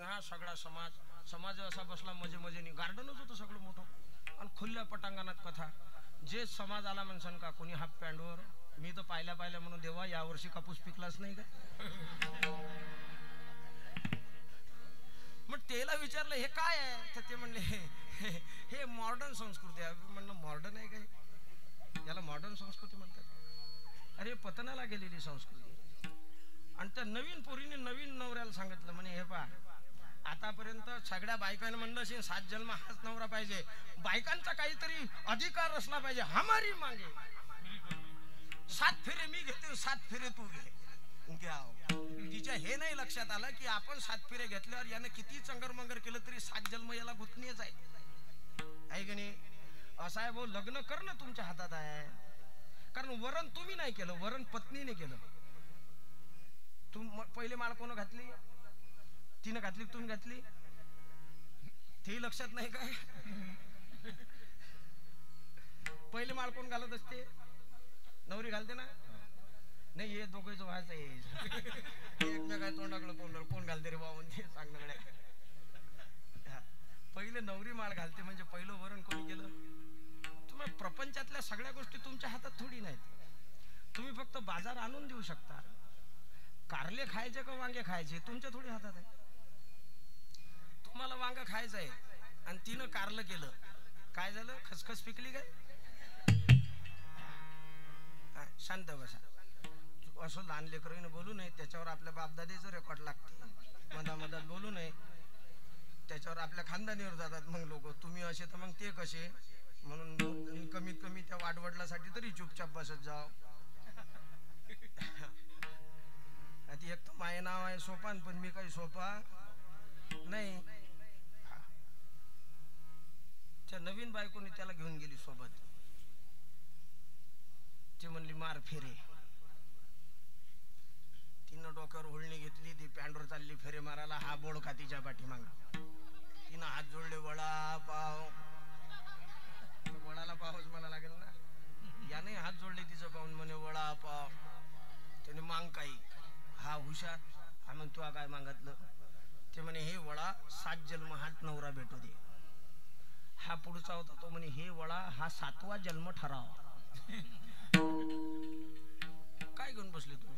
हा सगळा समाज असा बसला मजेने गार्डनच होतं सगळं मोठं आणि खुल्या पटांगणात कथा जे समाज आला म्हणसान का कोणी हाफ पॅन्टवर मी तर पाहिल्या म्हणून देवा यावर्षी कापूस पिकलाच नाही का मग त्याला विचारलं हे काय आहे तर ते म्हणले हे मॉडर्न संस्कृती आहे म्हणलं मॉडर्न आहे काय याला मॉडर्न संस्कृती म्हणतात अरे पतनाला गेलेली संस्कृती आणि त्या नवीन पोरीने नवीन नवऱ्याला सांगितलं म्हणे हे पहा आतापर्यंत सगळ्या बायकांनी म्हणलं असेल 7 जन्म हाच नवरा पाहिजे बायकांचा काहीतरी अधिकार असला पाहिजे हमारी मागे 7 फेरे मी घेते 7 फेरे तू घे तिच्या हे नाही लक्षात आलं की आपण 7 फेरे घेतल्यावर यानं किती चंगरमंगर केलं तरी 7 जन्म याला गुतणीच आहे की नाही असं आहे भाऊ लग्न करणं तुमच्या हातात आहे कारण वरण तुम्ही नाही केलं वरण पत्नीने केलं पहिले माळ कोण घातली तिने घातली तुम्ही घातली ते लक्षात नाही काय पहिले माळ कोण घालत असते नवरी घालते ना नाही हे दोघे जो व्हायचं एकमेका तोंडाकडे कोण घालते रे बाबा म्हणते सांगण्याकडे पहिले नवरी माळ घालते म्हणजे पहिलं वरण कोणी केलं तुम्ही प्रपंचातल्या सगळ्या गोष्टी तुमच्या हातात थोडी नाहीत तुम्ही फक्त बाजार आणून देऊ शकता कारले खायचे का वांगे खायचे तुमच्या थोडी हातात आहे तुम्हाला वांग खायचं आहे आणि तिनं कारलं केलं काय झालं खसखस पिकली काय शांत बसा असं लहान लेकरांनी बोलू नये त्याच्यावर आपल्या बापदादेचं रेकॉर्ड लागते मधात बोलू नये त्याच्यावर आपल्या खानदानीवर जातात मग लोक तुम्ही असे तर मग ते कसे म्हणून कमीत कमी त्या वाडवडलासाठी तरी चुपचाप बसत जाव ती एक तर माझे नाव आहे सोपान पण मी काही सोपा नाही त्या नवीन बायकोने त्याला घेऊन गेली सोबत ती म्हणली मार फेरे तिनं डोक्यावर होळणी घेतली ती पॅन्डवर चालली फेरे मारायला हा बोळ खातीच्या पाठीमाग तिनं हात जोडले वडा पाव वडाला पावच मला लागेल ना याने हात जोडले तिचं पाहून म्हणे वडा पाव त्याने मांग काही हा हुशार हा मग तू काय मागितलं ते म्हणे हे वडा 7 जन्म हात नवरा भेटू दे हा पुढचा होता तो म्हणे हे वडा हा 7वा जन्म ठराव काय घेऊन बसले तुम्ही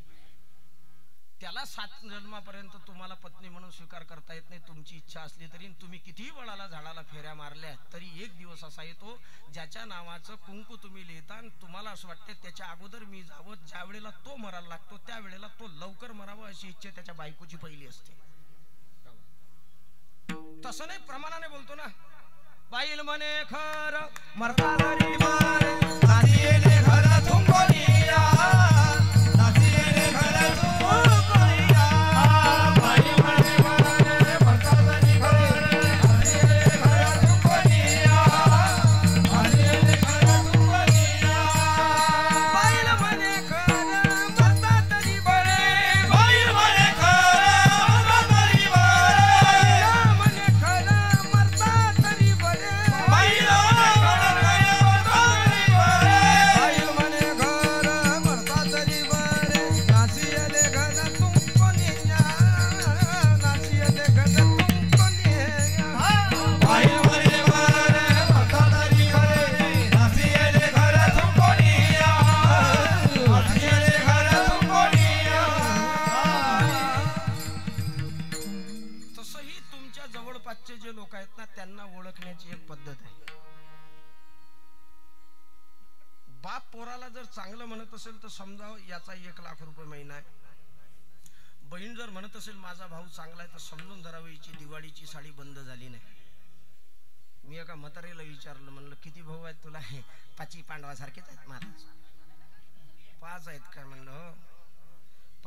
त्याला 7 जन्मापर्यंत तुम्हाला पत्नी म्हणून स्वीकार करता येत नाही तुमची इच्छा असली तरी तुम्ही कितीही वडाला झाडाला फेऱ्या मारल्या तरी एक दिवस असा येतो ज्याच्या नावाचं कुंकू तुम्ही लिहिता आणि तुम्हाला असं वाटतं त्याच्या अगोदर मी जावं ज्या वेळेला तो मरायला लागतो त्या वेळेला तो लवकर मरावं अशी इच्छा त्याच्या बायकोची पहिली असते तसं नाही प्रमाणाने बोलतो ना बाईल म्हणे खर मरता घरी मारे नाचीले घर तुंबोलिया नाचीले घर तुंबोलिया बाईल म्हणे मारे मरता घरी मारे नाचीले घर तुंबोलिया नाचीले घर तुंबोलिया बाईल म्हणे खर मरता घरी मारे बाईल म्हणे खर मरता घरी मारे म्हणे खर मरता घरी मारे बाईल जे लोक आहेत ना त्यांना ओळखण्याची एक पद्धत आहे बाप पोराला जर चांगलं म्हणत असेल तर समजावं याचा 1 लाख रुपये महिना आहे बहीण जर म्हणत असेल माझा भाऊ चांगला आहे तर समजून धरावं हिची दिवाळीची साडी बंद झाली नाही मी एका म्हातारीला विचारलं म्हणलं किती भाऊ आहेत तुला 5 पांडवासारखेच आहेत महाराज 5 आहेत काय म्हणलं हो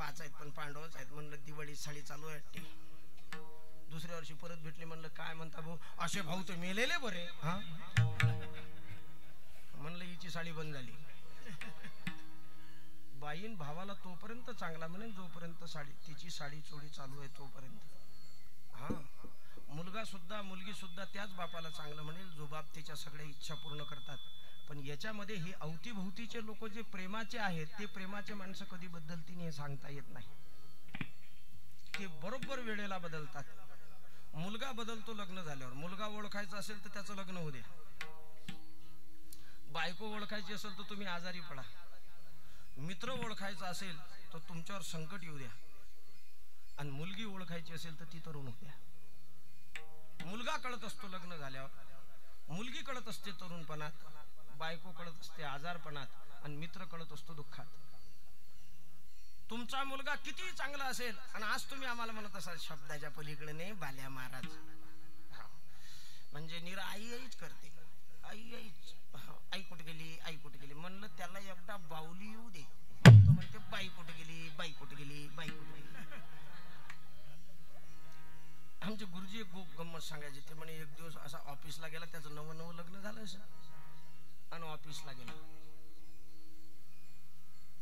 5 आहेत पण पांडवच आहेत म्हणलं दिवाळी साडी चालू आहे दुसऱ्या वर्षी परत भेटले म्हणलं काय म्हणता भाऊ असे भाऊ तर मेलेले बरे हा म्हणलं हिची साडी बंद झाली बाईन भावाला तोपर्यंत चांगला म्हणे जोपर्यंत तिची साडी चोडी चालू आहे तोपर्यंत हा मुलगा सुद्धा मुलगी सुद्धा त्याच बापाला चांगलं म्हणेल जो बाप तिच्या सगळ्या इच्छा पूर्ण करतात पण याच्यामध्ये हे अवतीभोवतीचे लोक जे प्रेमाचे आहेत ते प्रेमाचे माणसं कधी बदलतील हे सांगता येत नाही ते बरोबर वेळेला बदलतात मुलगा बदलतो लग्न झाल्यावर. मुलगा ओळखायचा असेल तर त्याचं लग्न होऊ द्या. बायको ओळखायची असेल तर तुम्ही आजारी पडा. मित्र ओळखायचा असेल तर तुमच्यावर संकट येऊ द्या. आणि मुलगी ओळखायची असेल तर ती तरुण होऊ द्या. मुलगा कळत असतो लग्न झाल्यावर, मुलगी कळत असते तरुणपणात, बायको कळत असते आजारपणात, आणि मित्र कळत असतो दुःखात. तुमचा मुलगा किती चांगला असेल आणि आज तुम्ही आम्हाला म्हणत असाल शब्दाच्या पलीकडे नाही बाल्या महाराज, म्हणजे निरा आई आईच करते, आई आईच, आई कुठे गेली, आई कुठे गेली. म्हणलं त्याला एकदा बाऊली येऊ दे, तो म्हणते बाई कुठे गेली, बाई कुठे गेली, बाई कुठे गेली. आमचे गुरुजी एक गंमत सांगायचे. ते म्हणे एक दिवस असा ऑफिसला गेला, त्याचं नवं लग्न झालं असं, आणि ऑफिसला गेला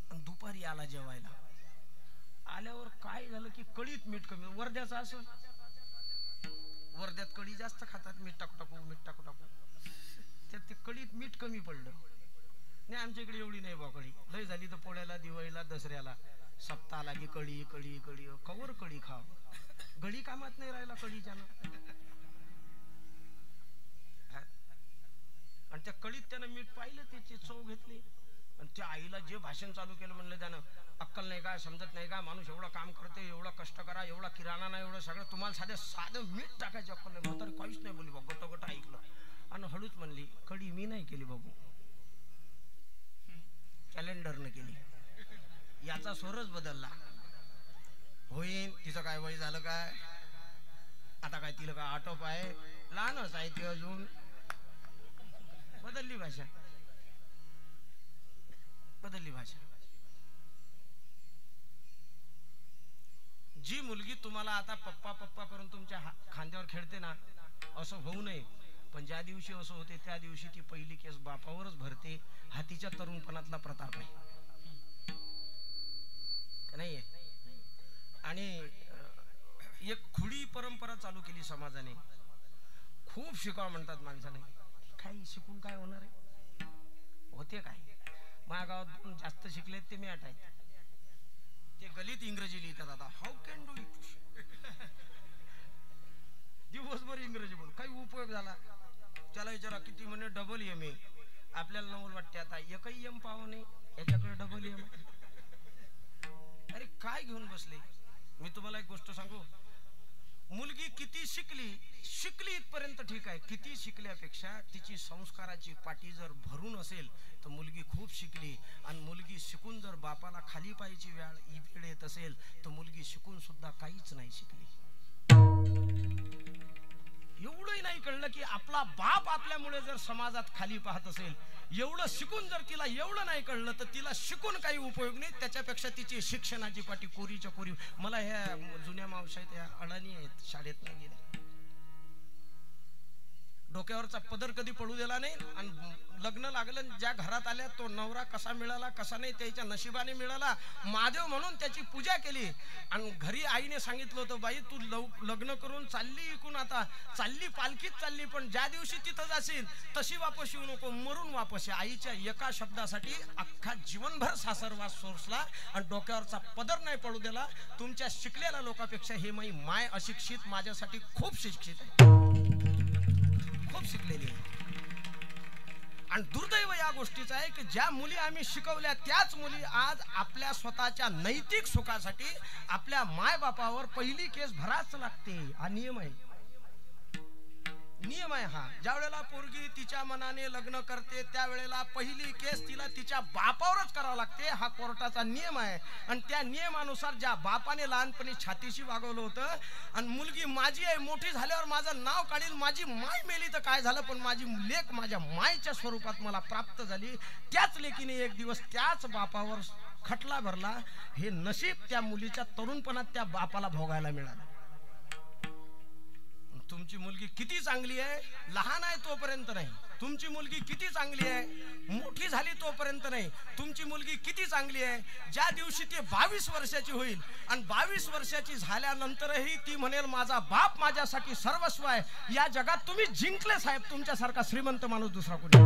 आणि दुपारी आला जेवायला. आल्यावर काय झालं की कळीत मीठ कमी, वर्ध्याचं असं, वर्ध्यात कळी जास्त खातात, मीठ टाकू टाकू त्यात ते कळीत मीठ कमी पडलं. नाही आमच्या इकडे एवढी नाही बा कळी, लय झाली तर पोळ्याला, दिवाळीला, दसऱ्याला, सप्ताहाला की कळी कळी कळी, कवर कळी खाव, गळी कामात नाही राहिला कळीच्या ना. आणि त्या कळीत त्यानं मीठ पाहिलं, त्याची चव घेतली, आणि त्या आईला जे भाषण चालू केलं म्हणलं त्यानं, अक्कल नाही का, समजत नाही का, माणूस एवढं काम करते, एवढं कष्ट करा, एवढा किराणा नाही, एवढं सगळं, तुम्हाला साधं मीठ टाकायची अक्कल नाही. म्हातारी काहीच नाही बोलली बा, गट ऐकलं आणि हळूच म्हणली, कढी मी नाही केली बाबू, कॅलेंडरनं केली, याचा स्वरच बदलला. होईन तिचं काय वय झालं काय, आता काय तिला काय आटोप आहे, लहानच आहे ती अजून. बदलली भाषा, बदलली भाषा. जी मुलगी तुम्हाला आता पप्पा पप्पा करून तुमच्या खांद्यावर खेळते ना, असं होऊ नये. पण ज्या दिवशी असं होते त्या दिवशी ती पहिली केस बापावरच भरते. हा तिच्या तरुणपणातला प्रताप आहे का नाहीये. आणि एक खुडी परंपरा चालू केली समाजाने. खूप शिकावं म्हणतात माणसाने, काही शिकून काय होणार आहे, होते काय. माझ्या गावात जास्त शिकलेत ते मॅट आहेत, ते गलित इंग्रजी लिहितात. आता हाऊ कॅन डू इट, दिवसभर इंग्रजी बोल, काही उपयोग झाला. त्याला विचारा किती म्हणे डबल एम ए, आपल्याला नवल वाटते आता एकही एम पाहू नये, याच्याकडे डबल एम. अरे काय घेऊन बसले. मी तुम्हाला एक गोष्ट सांगू, मुलगी किती शिकली इथपर्यंत ठीक आहे, किती शिकल्यापेक्षा तिची संस्काराची पाटी जर भरून असेल तर मुलगी खूप शिकली. आणि मुलगी शिकून जर बापाला खाली पाहायची वेळ येत असेल तर मुलगी शिकून सुद्धा काहीच नाही शिकली. एवढंही नाही कळलं की आपला बाप आपल्यामुळे जर समाजात खाली पाहत असेल, एवढं शिकून जर तिला एवढं नाही कळलं तर तिला शिकून काही उपयोग नाही. त्याच्यापेक्षा तिची शिक्षणाची पाटी कोरीच्या कोरी. मला ह्या जुन्या मावशा त्या अडाणी आहेत, शाळेत नाही गेल्या, डोक्यावरचा पदर कधी पडू दिला नाही. आणि लग्न लागलं, ज्या घरात आल्या तो नवरा कसा मिळाला कसा नाही त्याच्या नशिबाने मिळाला, महादेव म्हणून त्याची पूजा केली. आणि घरी आईने सांगितलं होतं, बाई तू लग्न करून चालली इकून, आता चालली पालखीत चालली, पण ज्या दिवशी तिथं जाशील तशी वापस येऊ नको, मरून वापस ये. आईच्या एका शब्दासाठी अख्खा जीवनभर सासरवास सोसला आणि डोक्यावरचा पदर नाही पडू दिला. तुमच्या शिकलेल्या लोकांपेक्षा हे माय अशिक्षित माझ्यासाठी खूप शिक्षित आहे, खूप शिकलेली आहे. आणि दुर्दैव या गोष्टीचं आहे की ज्या मुली आम्ही शिकवल्या त्याच मुली आज आपल्या स्वतःच्या नैतिक सुखासाठी आपल्या मायबापावर पहिली केस भराच लागते. हा नियम आहे, नियम आहे हा. ज्या वेळेला पोरगी तिच्या मनाने लग्न करते त्यावेळेला पहिली केस तिला तिच्या बापावरच करावं लागते. हा कोर्टाचा नियम आहे. आणि त्या नियमानुसार ज्या बापाने लहानपणी छातीशी वागवलं होतं आणि मुलगी माझी आहे, मोठी झाल्यावर माझं नाव काढील, माझी माय मेली तर काय झालं, पण माझी लेक माझ्या मायच्या स्वरूपात मला प्राप्त झाली, त्याच लेकीने एक दिवस त्याच बापावर खटला भरला. हे नशीब त्या मुलीच्या तरुणपणात त्या बापाला भोगायला मिळालं. तुमची मुलगी किती चांगली आहे, लहान आहे तोपर्यंत नाही. तुमची मुलगी किती चांगली आहे, मोठी झाली तोपर्यंत नाही. तुमची मुलगी किती चांगली आहे, ज्या दिवशी ती 22 वर्षाची होईल आणि 22 वर्षाची झाल्यानंतरही ती म्हणेल माझा बाप माझ्यासाठी सर्वस्व आहे, या जगात तुम्ही जिंकले साहेब. तुमच्यासारखा श्रीमंत माणूस दुसरा कोणी.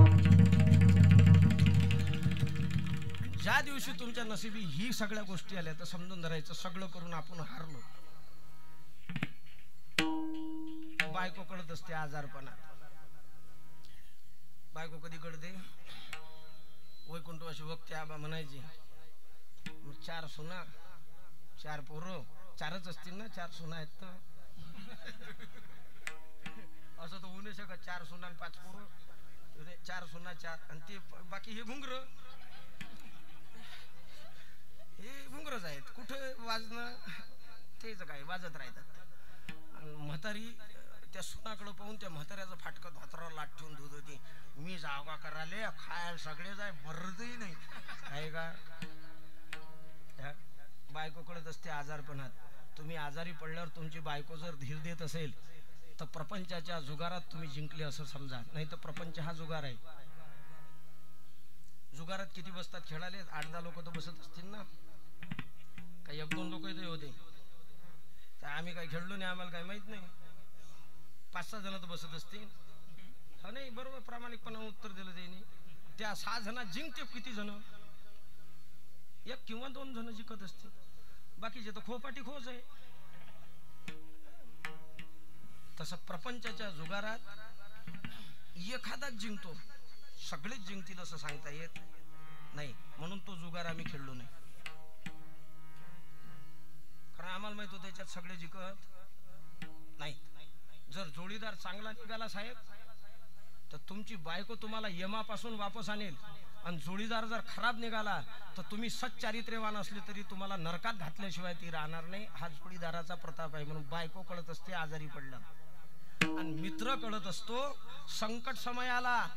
ज्या दिवशी तुमच्या नशिबी ही सगळ्या गोष्टी आल्या तर समजून धरायचं सगळं करून आपण हारलो. बायको कळत असते आजारपणा. बायको कधी कळते? वैकुंठवासी वक्ते आबा म्हणायचे, 4 सुना 4 पोरं, 4च असतील ना, 4 सुना आहेत तर असं तर होऊ नाही शकत. 4 सुना आणि 5 पोरं, 4 सुना 4 आणि ते बाकी हे घुंगर, हे घुंगरच आहेत. कुठं वाजणं तेच काय वाजत राहतात. आणि म्हातारी त्या सुनाकडं पाहून त्या म्हाताऱ्याचं फाटकं धोतरावर लाट ठेवून धुत होती. मी जागा करायला खायला सगळे जाय मरतही नाही आहे का. बायको कळत असते आजारपणात. तुम्ही आजारी पडल्यावर तुमची बायको जर धीर देत असेल तर प्रपंचाच्या जुगारात तुम्ही जिंकले असं समजा. नाही तर प्रपंच हा जुगार आहे. जुगारात किती बसतात खेळाले? 8-10 लोक तर बसत असतील ना. काही 1-2 लोक इथे होते तर आम्ही काय खेळलो नाही, आम्हाला काय माहित नाही. 5-6 जण तर बसत असतील. हा नाही बरोबर, प्रामाणिकपणाने उत्तर दिलं त्यांनी. त्या 6 जणात जिंकते किती जण? 1 किंवा 2 जण जिंकत असतील. बाकीचे तर खोपाटी खोच आहे. तसं प्रपंचाच्या जुगारात एखादाच जिंकतो, सगळेच जिंकतील असं सांगता येत नाही. म्हणून तो जुगार आम्ही खेळलो नाही. कारण आम्हाला माहित होतं त्याच्यात सगळे जिंकत नाही. जर जोडीदार चांगला निघाला साहेब तर तुमची बायको तुम्हाला यमापासून वापस आणेल. आणि जोडीदार जर खराब निघाला तर तुम्ही सच्चारित्र्यवान असले तरी तुम्हाला नरकात घातल्याशिवाय ती राहणार नाही. हा जोडीदाराचा प्रताप आहे. म्हणून बायको कळत असते आजारी पडलं. आणि मित्र कळत असतो संकट समयाला.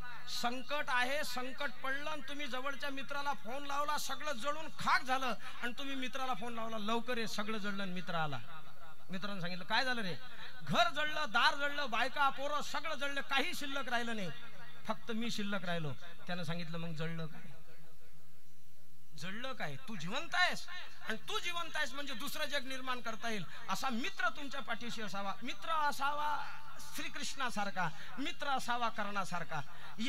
संकट आहे, संकट पडलं आणि तुम्ही जवळच्या मित्राला फोन लावला, सगळं जळून खाक झालं. आणि तुम्ही मित्राला फोन लावला, लवकर ये, सगळं जळलं. आणि मित्र आला. मित्रांनी सांगितलं काय झालं रे? घर जळलं, दार जळलं, बायका पोरं सगळं जळलं, काही शिल्लक राहिलं नाही, फक्त मी शिल्लक राहिलो. त्यानं सांगितलं मग जळलं काय? जळलं काय? तू जिवंत आहेस. आणि तू जिवंत आहेस म्हणजे दुसरं जग निर्माण करता येईल असा मित्र तुमच्या पाठीशी असावा. मित्र असावा श्रीकृष्णासारखा, मित्र असावा कर्णासारखा.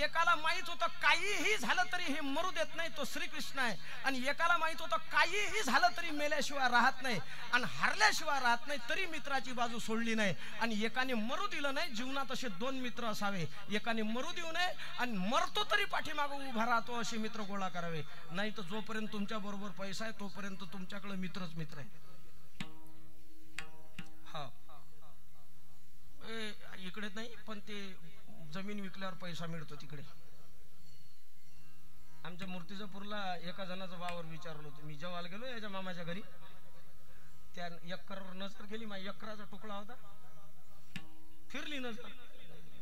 एकाला माहित होतं काहीही झालं तरी हे मरू देत नाही, तो श्रीकृष्ण आहे. आणि एकाला माहित होतं काहीही झालं तरी मेल्याशिवाय राहत नाही आणि हरल्याशिवाय राहत नाही, तरी मित्राची बाजू सोडली नाही. आणि एकाने मरू दिलं नाही. जीवनात असे 2 मित्र असावे. एकाने मरू देऊ नये आणि मरतो तरी पाठीमागं उभा राहतो असे मित्र गोळा करावे. नाही तर जोपर्यंत तुमच्या बरोबर पैसा आहे तोपर्यंत तुमच्याकडे मित्रच मित्र आहे. हा इकडे नाही, पण ते जमीन विकल्यावर पैसा मिळतो तिकडे. आमच्या मूर्तिजापूरला एका जणाचा वावर विचारलं होतं. मी जेवायला गेलो याच्या मामाच्या घरी. त्या एकरावर नजर गेली. माझ्या एकराचा तुकडा होता. फिरली नजर,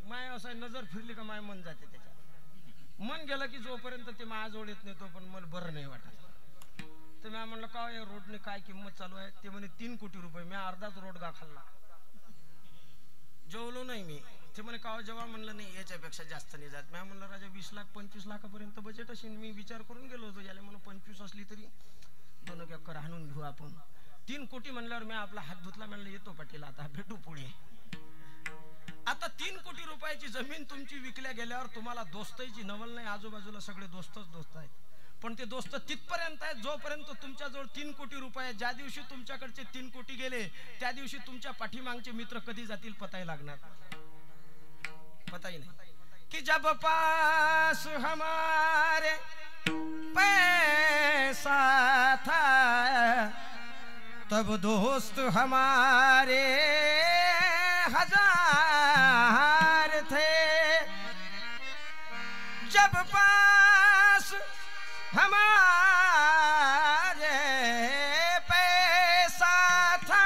माय असं नजर फिरली का माय मन जाते त्याच्यात. मन गेलं की जोपर्यंत ते माझ्याजवळ येत नाही तो पण मला बरं नाही वाटत. तर मी म्हणलं का या रोडने काय किंमत चालू आहे? ते म्हणे 3 कोटी रुपये. मी अर्धाच रोड गा खाल्ला, जेवलो नाही मी. ते म्हणे का जेव्हा म्हणलं नाही याच्यापेक्षा जास्त नाही जात. मी म्हणलं राजा 20 लाख 25 लाखापर्यंत बजेट असेल. मी विचार करून गेलो होतो याला म्हणून 25 असली तरी 2 एकर हाणून घेऊ आपण. 3 कोटी म्हणल्यावर मी आपला हात धुतला, म्हणलं येतो पाटील आता भेटू पुढे. आता 3 कोटी रुपयाची जमीन तुमची विकल्या गेल्यावर तुम्हाला दोस्ताची नवल नाही. आजूबाजूला सगळे दोस्तच दोस्त आहेत. पण ते दोस्त तिथपर्यंत आहेत जोपर्यंत तुमच्याजवळ 3 कोटी रुपये. ज्या दिवशी तुमच्याकडचे 3 कोटी गेले त्या दिवशी तुमच्या पाठीमागचे मित्र कधी जातील पताही लागणार, पताही नाही. कि जब पास हमारे पैसा था तब दोस्त हमारे 1000 थे. जब पास हमारे पैसा था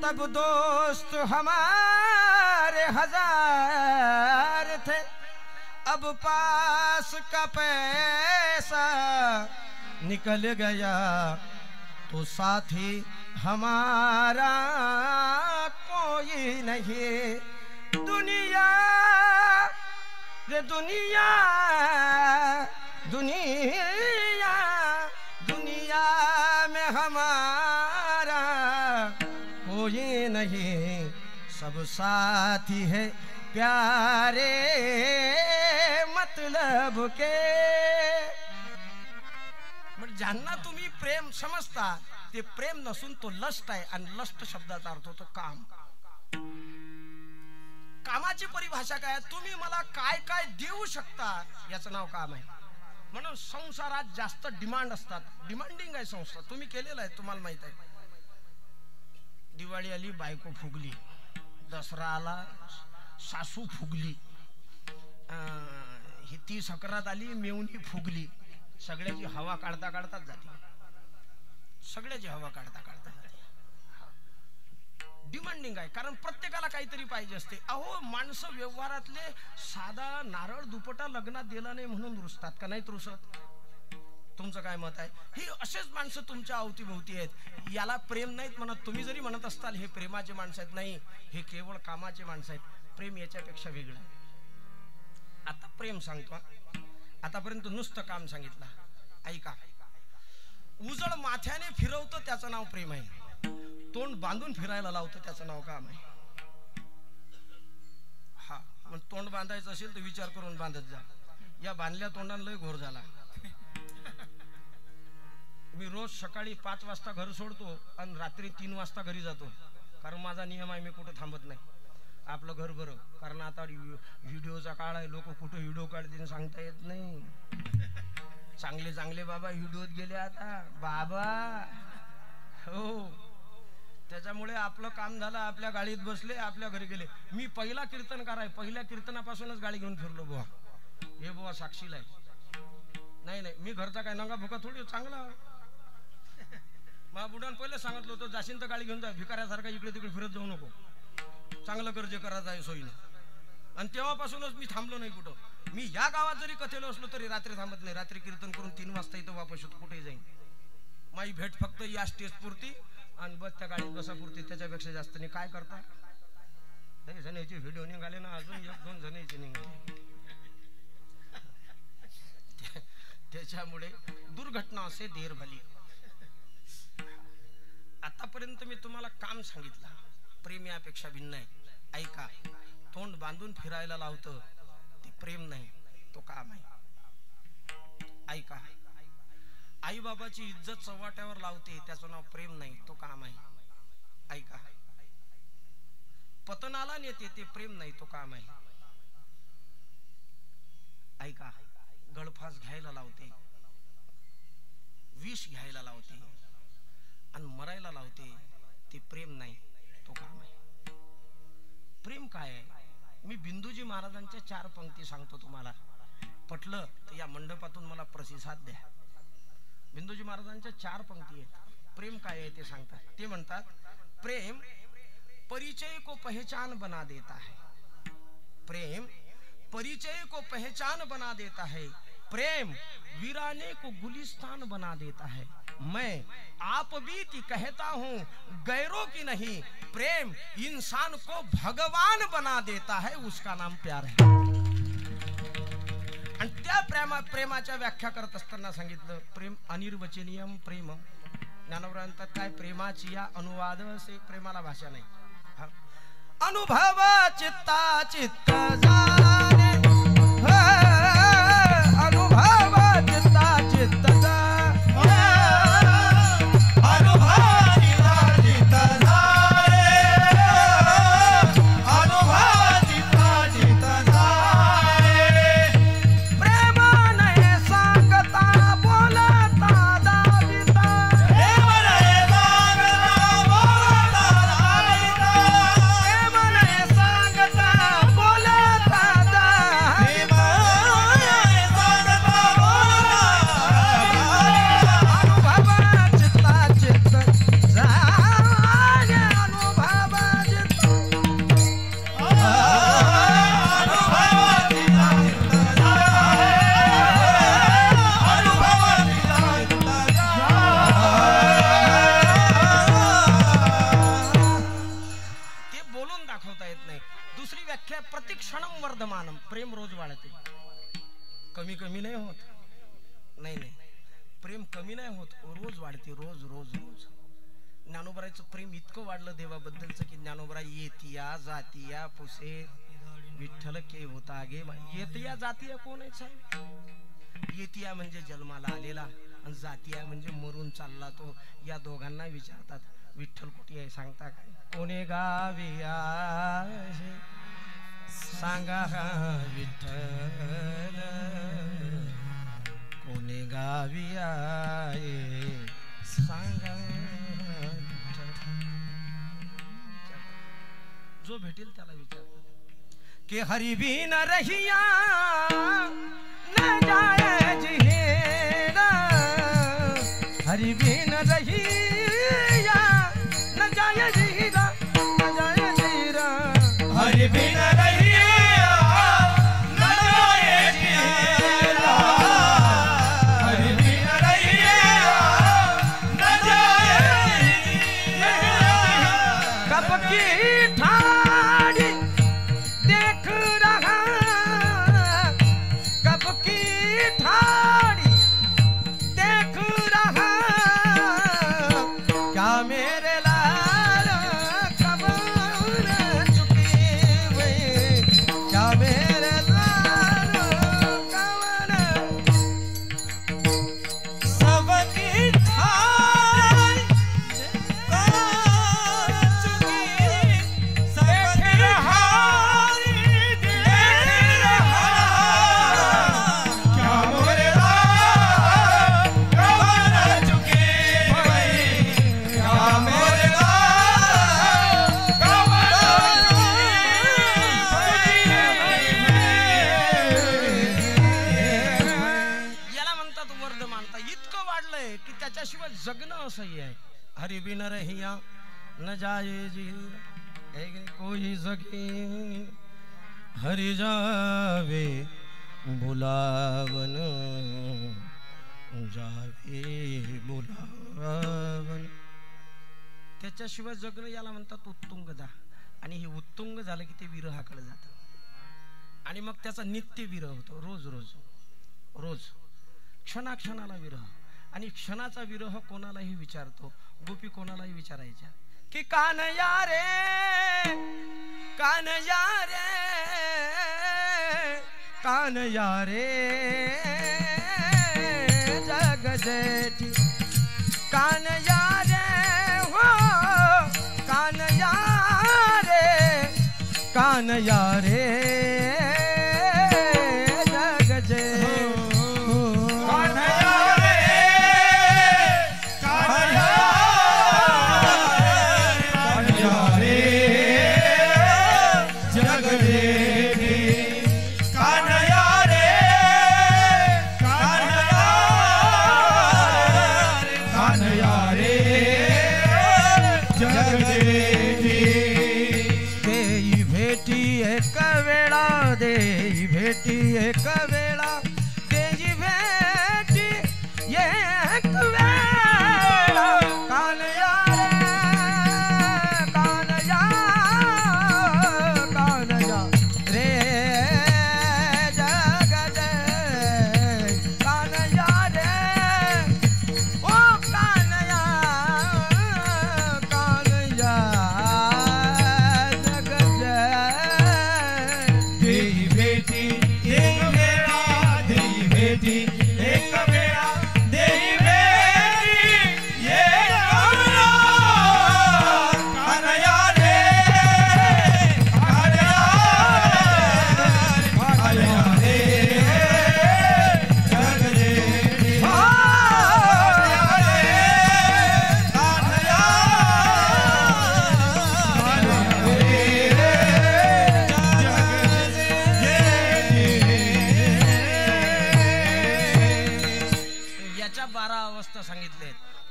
तब दोस्त हमारे 1000 थे. अब पास का पैसा निकल गया तो साथी हमारा कोई नहीं. दुनिया रे दुनिया दुनिया दुनिया में हमारा कोई नहीं. सब साथी है प्यारे मतलब के. म्हणजे ज्यांना तुम्ही प्रेम समजता ते प्रेम नसून तो लस्ट आहे. आणि लस्ट शब्दाचा अर्थ होतो काम. कामाची परिभाषा काय? तुम्ही मला काय काय देऊ शकता याचं नाव काम आहे. म्हणून संसारात जास्त डिमांड असतात. डिमांडिंग आहे संसार. तुम्ही केलेलं आहे, तुम्हाला माहित आहे. दिवाळी आली बायको फुगली, दसरा आला सासू फुगली, ही 30 अकरात आली मेवणी फुगली. सगळ्याची हवा काढता काढताच जाते. सगळ्याची हवा काढता काढता जाते. डिमांडिंग आहे, कारण प्रत्येकाला काहीतरी पाहिजे असते. अहो माणसं व्यवहारातले साधा नारळ दुपटा लग्नात दिला नाही म्हणून रुसतात का? नाही रुसत? तुमचं काय मत आहे? ही असेच माणसं तुमच्या अवतीभोवती आहेत. याला प्रेम नाहीत म्हणत. तुम्ही जरी म्हणत असताल हे प्रेमाचे माणसं आहेत, नाही, हे केवळ कामाचे माणसं आहेत. प्रेम याच्यापेक्षा वेगळं आहे. आता प्रेम सांगतो. आतापर्यंत नुसतं काम सांगितलं. ऐका, उजळ माथ्याने फिरवतं त्याचं नाव प्रेम आहे. तोंड बांधून फिरायला लावतं त्याचं नाव काम आहे. हा, मग तोंड बांधायचं असेल तर विचार करून बांधत जा. या बांधल्या तोंडानं लय घोर झाला. मी रोज सकाळी 5 वाजता घर सोडतो आणि रात्री 3 वाजता घरी जातो, कारण माझा नियम आहे, मी कुठं थांबत नाही. आपलं घर बरं, कारण आता व्हिडिओचा काळ आहे. लोक कुठं व्हिडिओ काढतील सांगता येत नाही. चांगले चांगले बाबा व्हिडिओत गेले आता बाबा. हो, त्याच्यामुळे आपलं काम झालं, आपल्या गाडीत बसले, आपल्या घरी गेले. मी पहिला कीर्तनकार आहे, पहिल्या कीर्तनापासूनच गाडी घेऊन फिरलो बुवा. हे बुवा साक्षीला आहे. नाही नाही, मी घरचा काय नंगा भुका थोडी. चांगला मा बुडान पहिले सांगितलं होतं, जाशील तर गाडी घेऊन जा, भिकाऱ्यासारखा इकडे तिकडे फिरत जाऊ नको, चांगलं कर जे करायचं आहे सोयीनं. आणि तेव्हापासूनच मी थांबलो नाही कुठं. मी या गावात जरी कथेलो असलो तरी रात्री थांबत नाही. रात्री कीर्तन करून 3 वाजता इथं वापस होतो, कुठेही जाईन. माझी भेट फक्त या स्टेज पुरती आणि बस त्या गाडीत बसापुरती, त्याच्यापेक्षा जास्त नाही. काय करता? 10 जणांचे व्हिडिओ निघाले ना, अजून 1-2 जणांचे निघाले. त्याच्यामुळे दुर्घटना असे देर भली. आतापर्यंत मी तुम्हाला काम सांगितलं. प्रेम यापेक्षा भिन्न आहे. ऐका, तोंड बांधून फिरायला लावतं ते प्रेम नाही, तो काम आहे. ऐका, आई बाबाची इज्जत चव्हाट्यावर लावते त्याचं नाव प्रेम नाही, तो काम आहे. ऐका, पतनाला नेते ते प्रेम नाही, तो काम आहे. ऐका, गळफास घ्यायला लावते, विष घ्यायला लावते आणि मरायला लावते ते प्रेम नाही, तो काम आहे. प्रेम काय आहे? मी बिंदूजी महाराजांच्या 4 पंक्ती सांगतो तुम्हाला. पटलं तर या मंडपातून मला प्रतिसाद द्या. बिंदूजी महाराजांच्या 4 पंक्ती आहेत. प्रेम काय आहे ते सांगतात. ते म्हणतात, प्रेम परिचय को पहचान बना देता है. प्रेम परिचय को पहचान बना देता है. प्रेम वीराने को गुलिस्तान बना देता है. मैं आप बीती कहता हूँ गैरों की नहीं. प्रेम इंसान को भगवान बना देता है, उसका नाम प्यार है. आणि त्या प्रेमाच्या व्याख्या करत असताना सांगितलं, प्रेम अनिर्वचनीयम प्रेम. ज्ञानवरांतात काय? प्रेमाची या अनुवाद से प्रेमाला भाषा नाही. अनुभव चित्ता चित्त जाणे, अनुभव चित्ता चित्त प्रेम रोज वाढते, कमी कमी नाही होत. नाही नाही, प्रेम कमी नाही होत, रोज वाढते, रोज रोज रोज. ज्ञानोबराचं प्रेम इतकं वाढलं देवाबद्दलचं की ज्ञानोबरा येतिया जातिया पुसे विठ्ठल के होता गे. येतिया जातिया कोण आहे साहेब? येतिया म्हणजे जन्माला आलेला आणि जातिया म्हणजे मरून चालला तो. या दोघांना विचारतात विठ्ठल कुठे आहे सांगता काय? कोणी गावी आहे सांगा विठ्ठल कोणी गावी आहे सांगा जो भेटेल त्याला विचारतात कि हरि भी न रहिया न जाए जिहेरा हरि भी न रहिया न जाए जिहेरा न जाए जिहेरा हरि भी न रहिया न जाए जिहेरा हरि भी न रहिया न जाए जिहेरा कब की ठाड़ी देख रहा कब की ठाड़ी देख रहा क्या मेरे लाल खबर चुकी हुई क्या मेरे लाल खबर सबकी ठाड़ी त्याच्याशिवाय जगणं असंही आहे हरि बिन रहिया न जाए जी कोई जगे हरि जावे बुलावन जावे बुलावन त्याच्याशिवाय जगणं याला म्हणतात उत्तुंगता आणि हे उत्तुंग झालं की ते विरहाकडे जातं आणि मग त्याचा नित्य विरह होतो रोज रोज रोज क्षणाक्षणाला विरह आणि क्षणाचा विरह कोणालाही विचारतो गोपी कोणालाही विचारायच्या की कान्हया रे कान्हया रे कान्हया रे जग जेठी कान्हया रे हो कान्हया रे कान्हया रे जग जेठी एक वेळा तेजी भेटी एक वेळा कान्हया रे कान्हया कान्हया रे जग जय कान्हया रे ओ कान्हया कान्हया जग जय देई भेटी एक वेळा देई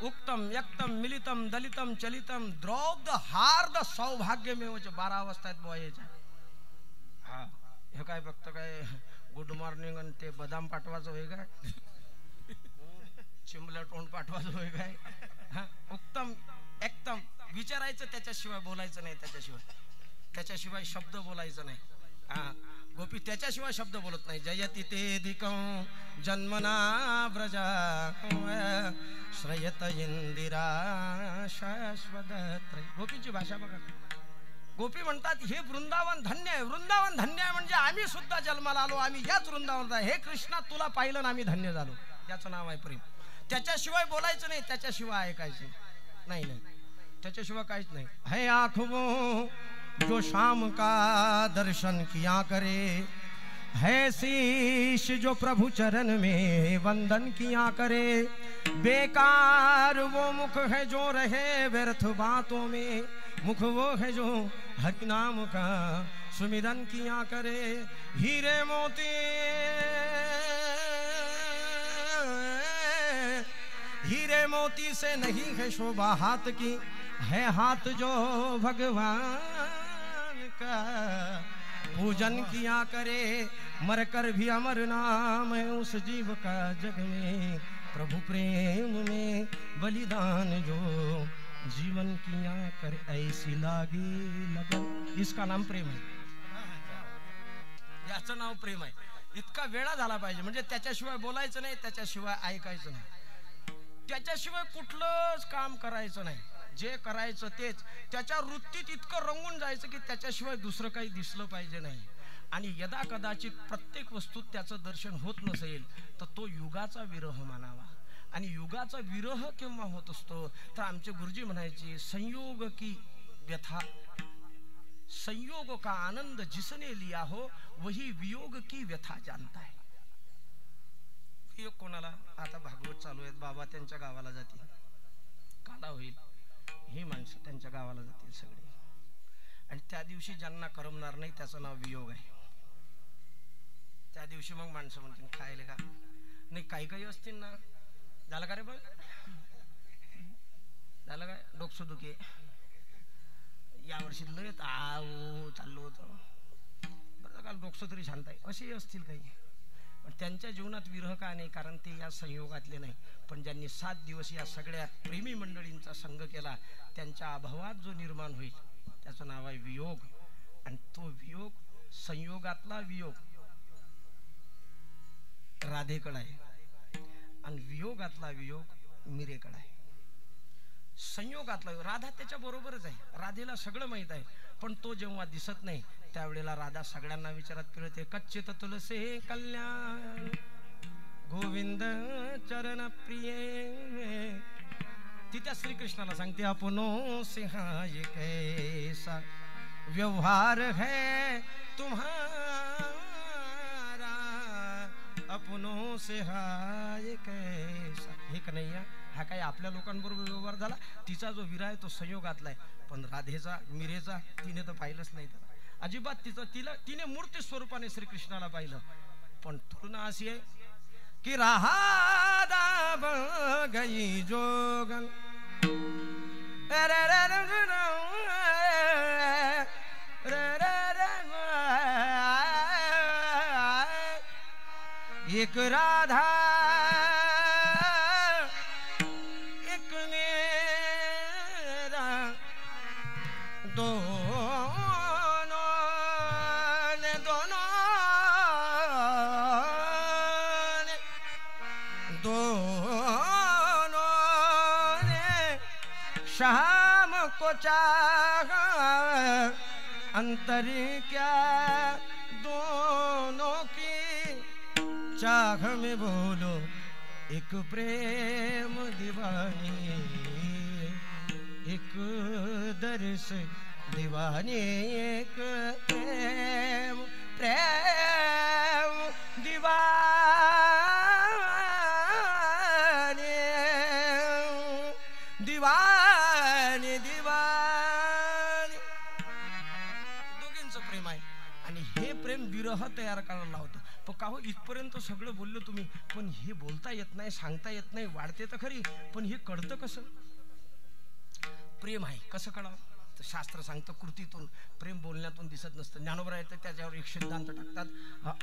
उक्तम यक्तम मिलितम दलितम चलितम द्रौग्ध हार्द सौभाग्यमेवच 12 अवस्था आहेत बुवा याच्या हा हे काय फक्त काय गुड मॉर्निंग आणि ते बदाम पाठवायचं होय काय चिंबलं तोंड पाठवायचं होय काय हा उक्तम एकदम विचारायचं त्याच्याशिवाय बोलायचं नाही त्याच्याशिवाय शब्द बोलायचं नाही हा गोपी त्याच्याशिवाय शब्द बोलत नाही जयति ते दिकं जन्मना व्रजा श्रयत इंदिरा शाश्वत गोपीची भाषा बघा गोपी म्हणतात हे वृंदावन धन्य आहे म्हणजे आम्ही सुद्धा जन्माला आलो आम्ही याच वृंदावनात हे कृष्णा तुला पाहिलं ना आम्ही धन्य झालो त्याचं नाव आहे प्रेम त्याच्याशिवाय बोलायचं नाही त्याच्याशिवाय ऐकायचं नाही त्याच्याशिवाय काहीच नाही. है आँख वो जो शाम का दर्शन किया करे, है शीश जो प्रभु चरण में वंदन किया करे, बेकार वो मुख है जो रहे व्यर्थ बातों में, मुख वो है जो हरि नाम का सुमिरन किया करे. हीरे मोती हीरे मोती से नहीं है शोभा हाथ की, है हाथ जो भगवान का पूजन किया करे. मरकर भी अमर नाम है उस जीव का जग में, प्रभु प्रेम में बलिदान जो जीवन किया करे, ऐसी लागे लगन. इसका नाम प्रेम आहे, याचं नाव प्रेम आहे. इतका वेळा झाला पाहिजे, म्हणजे त्याच्याशिवाय बोलायचं नाही, त्याच्याशिवाय ऐकायचं नाही, त्याच्याशिवाय कुठलंच काम करायचं नाही. जे करायचं तेच त्याच्या वृत्तीत इतकं रंगून जायचं की त्याच्याशिवाय दुसरं काही दिसलं पाहिजे नाही. आणि यदा कदाचित प्रत्येक वस्तूत त्याचं दर्शन होत नसेल तर तो युगाचा विरह मानावा. आणि युगाचा विरह केव्हा होत असतो तर आमचे गुरुजी म्हणायचे, संयोग की व्यथा, संयोग का आनंद जिसने लिया हो वही वियोग की व्यथा जानता है. वियोग कोणाला? आता भागवत चालू आहेत, बाबा त्यांच्या गावाला जातील, काला होईल, ही माणसं त्यांच्या गावाला जातील सगळे, आणि त्या दिवशी ज्यांना करमणार नाही त्याचं नाव वियोग आहे. त्या दिवशी मग माणसं म्हणतील खायला का नाही, काही काही असतील ना. झालं का रे बघ, झालं काय डोकसुदुखी यावर्षी लय आऊ चाललो होतं, बरं काल डोकसं तरी शांत आहे, असेही असतील काही. पण त्यांच्या जीवनात विरह का नाही, कारण ते या संयोगातले नाही. पण ज्यांनी 7 दिवस या सगळ्या प्रेमी मंडळींचा संग केला त्यांच्या अभावात जो निर्माण होईल त्याचं नाव आहे वियोग. आणि तो वियोग, संयोगातला वियोग राधेकडे आहे आणि वियोगातला वियोग मीरेकडे आहे. संयोगातला राधा त्याच्या बरोबरच आहे, राधेला सगळं माहित आहे, पण तो जेव्हा दिसत नाही त्यावेळेला राधा सगळ्यांना विचारात फिरते. कच्चित तुलसे कल्याण गोविंद चरण प्रिय, ती त्या श्रीकृष्णाला सांगते अपनो से हाय कैसा व्यवहार है तुम्हारा, अपनो से हाय कैसा. हे कन्हैया, हा काय आपल्या लोकांबरोबर व्यवहार झाला. तिचा जो विरह आहे तो संयोगातला आहे, पण राधेचा मीरेचा तिने तर पाहिलंच नाही त्याला अजिबात. तिने मूर्ती स्वरूपाने श्रीकृष्णाला पाहिलं, पण तुलना अशी आहे की राधा बन गई जोगन, एक राधा एक मेरा, शाम को चाहा अंतर क्या दोनों की चाह में बोलो एक प्रेम दीवानी, एक दर्श दीवानी, एक प्रेम प्रेम दीवानी, दीवानी दीवानी. दोघींचं प्रेम आहे आणि हे प्रेम विरह तयार करायला लावतं. पण का हो, इथपर्यंत सगळं बोललो तुम्ही, पण हे बोलता येत नाही, सांगता येत नाही. वाढते तर खरी, पण हे कळतं कसं? प्रेम आहे कसं कळावं? तर शास्त्र सांगतं कृतीतून, प्रेम बोलण्यातून दिसत नसतं. ज्ञानोबा येतं त्याच्यावर एक सिद्धांत टाकतात,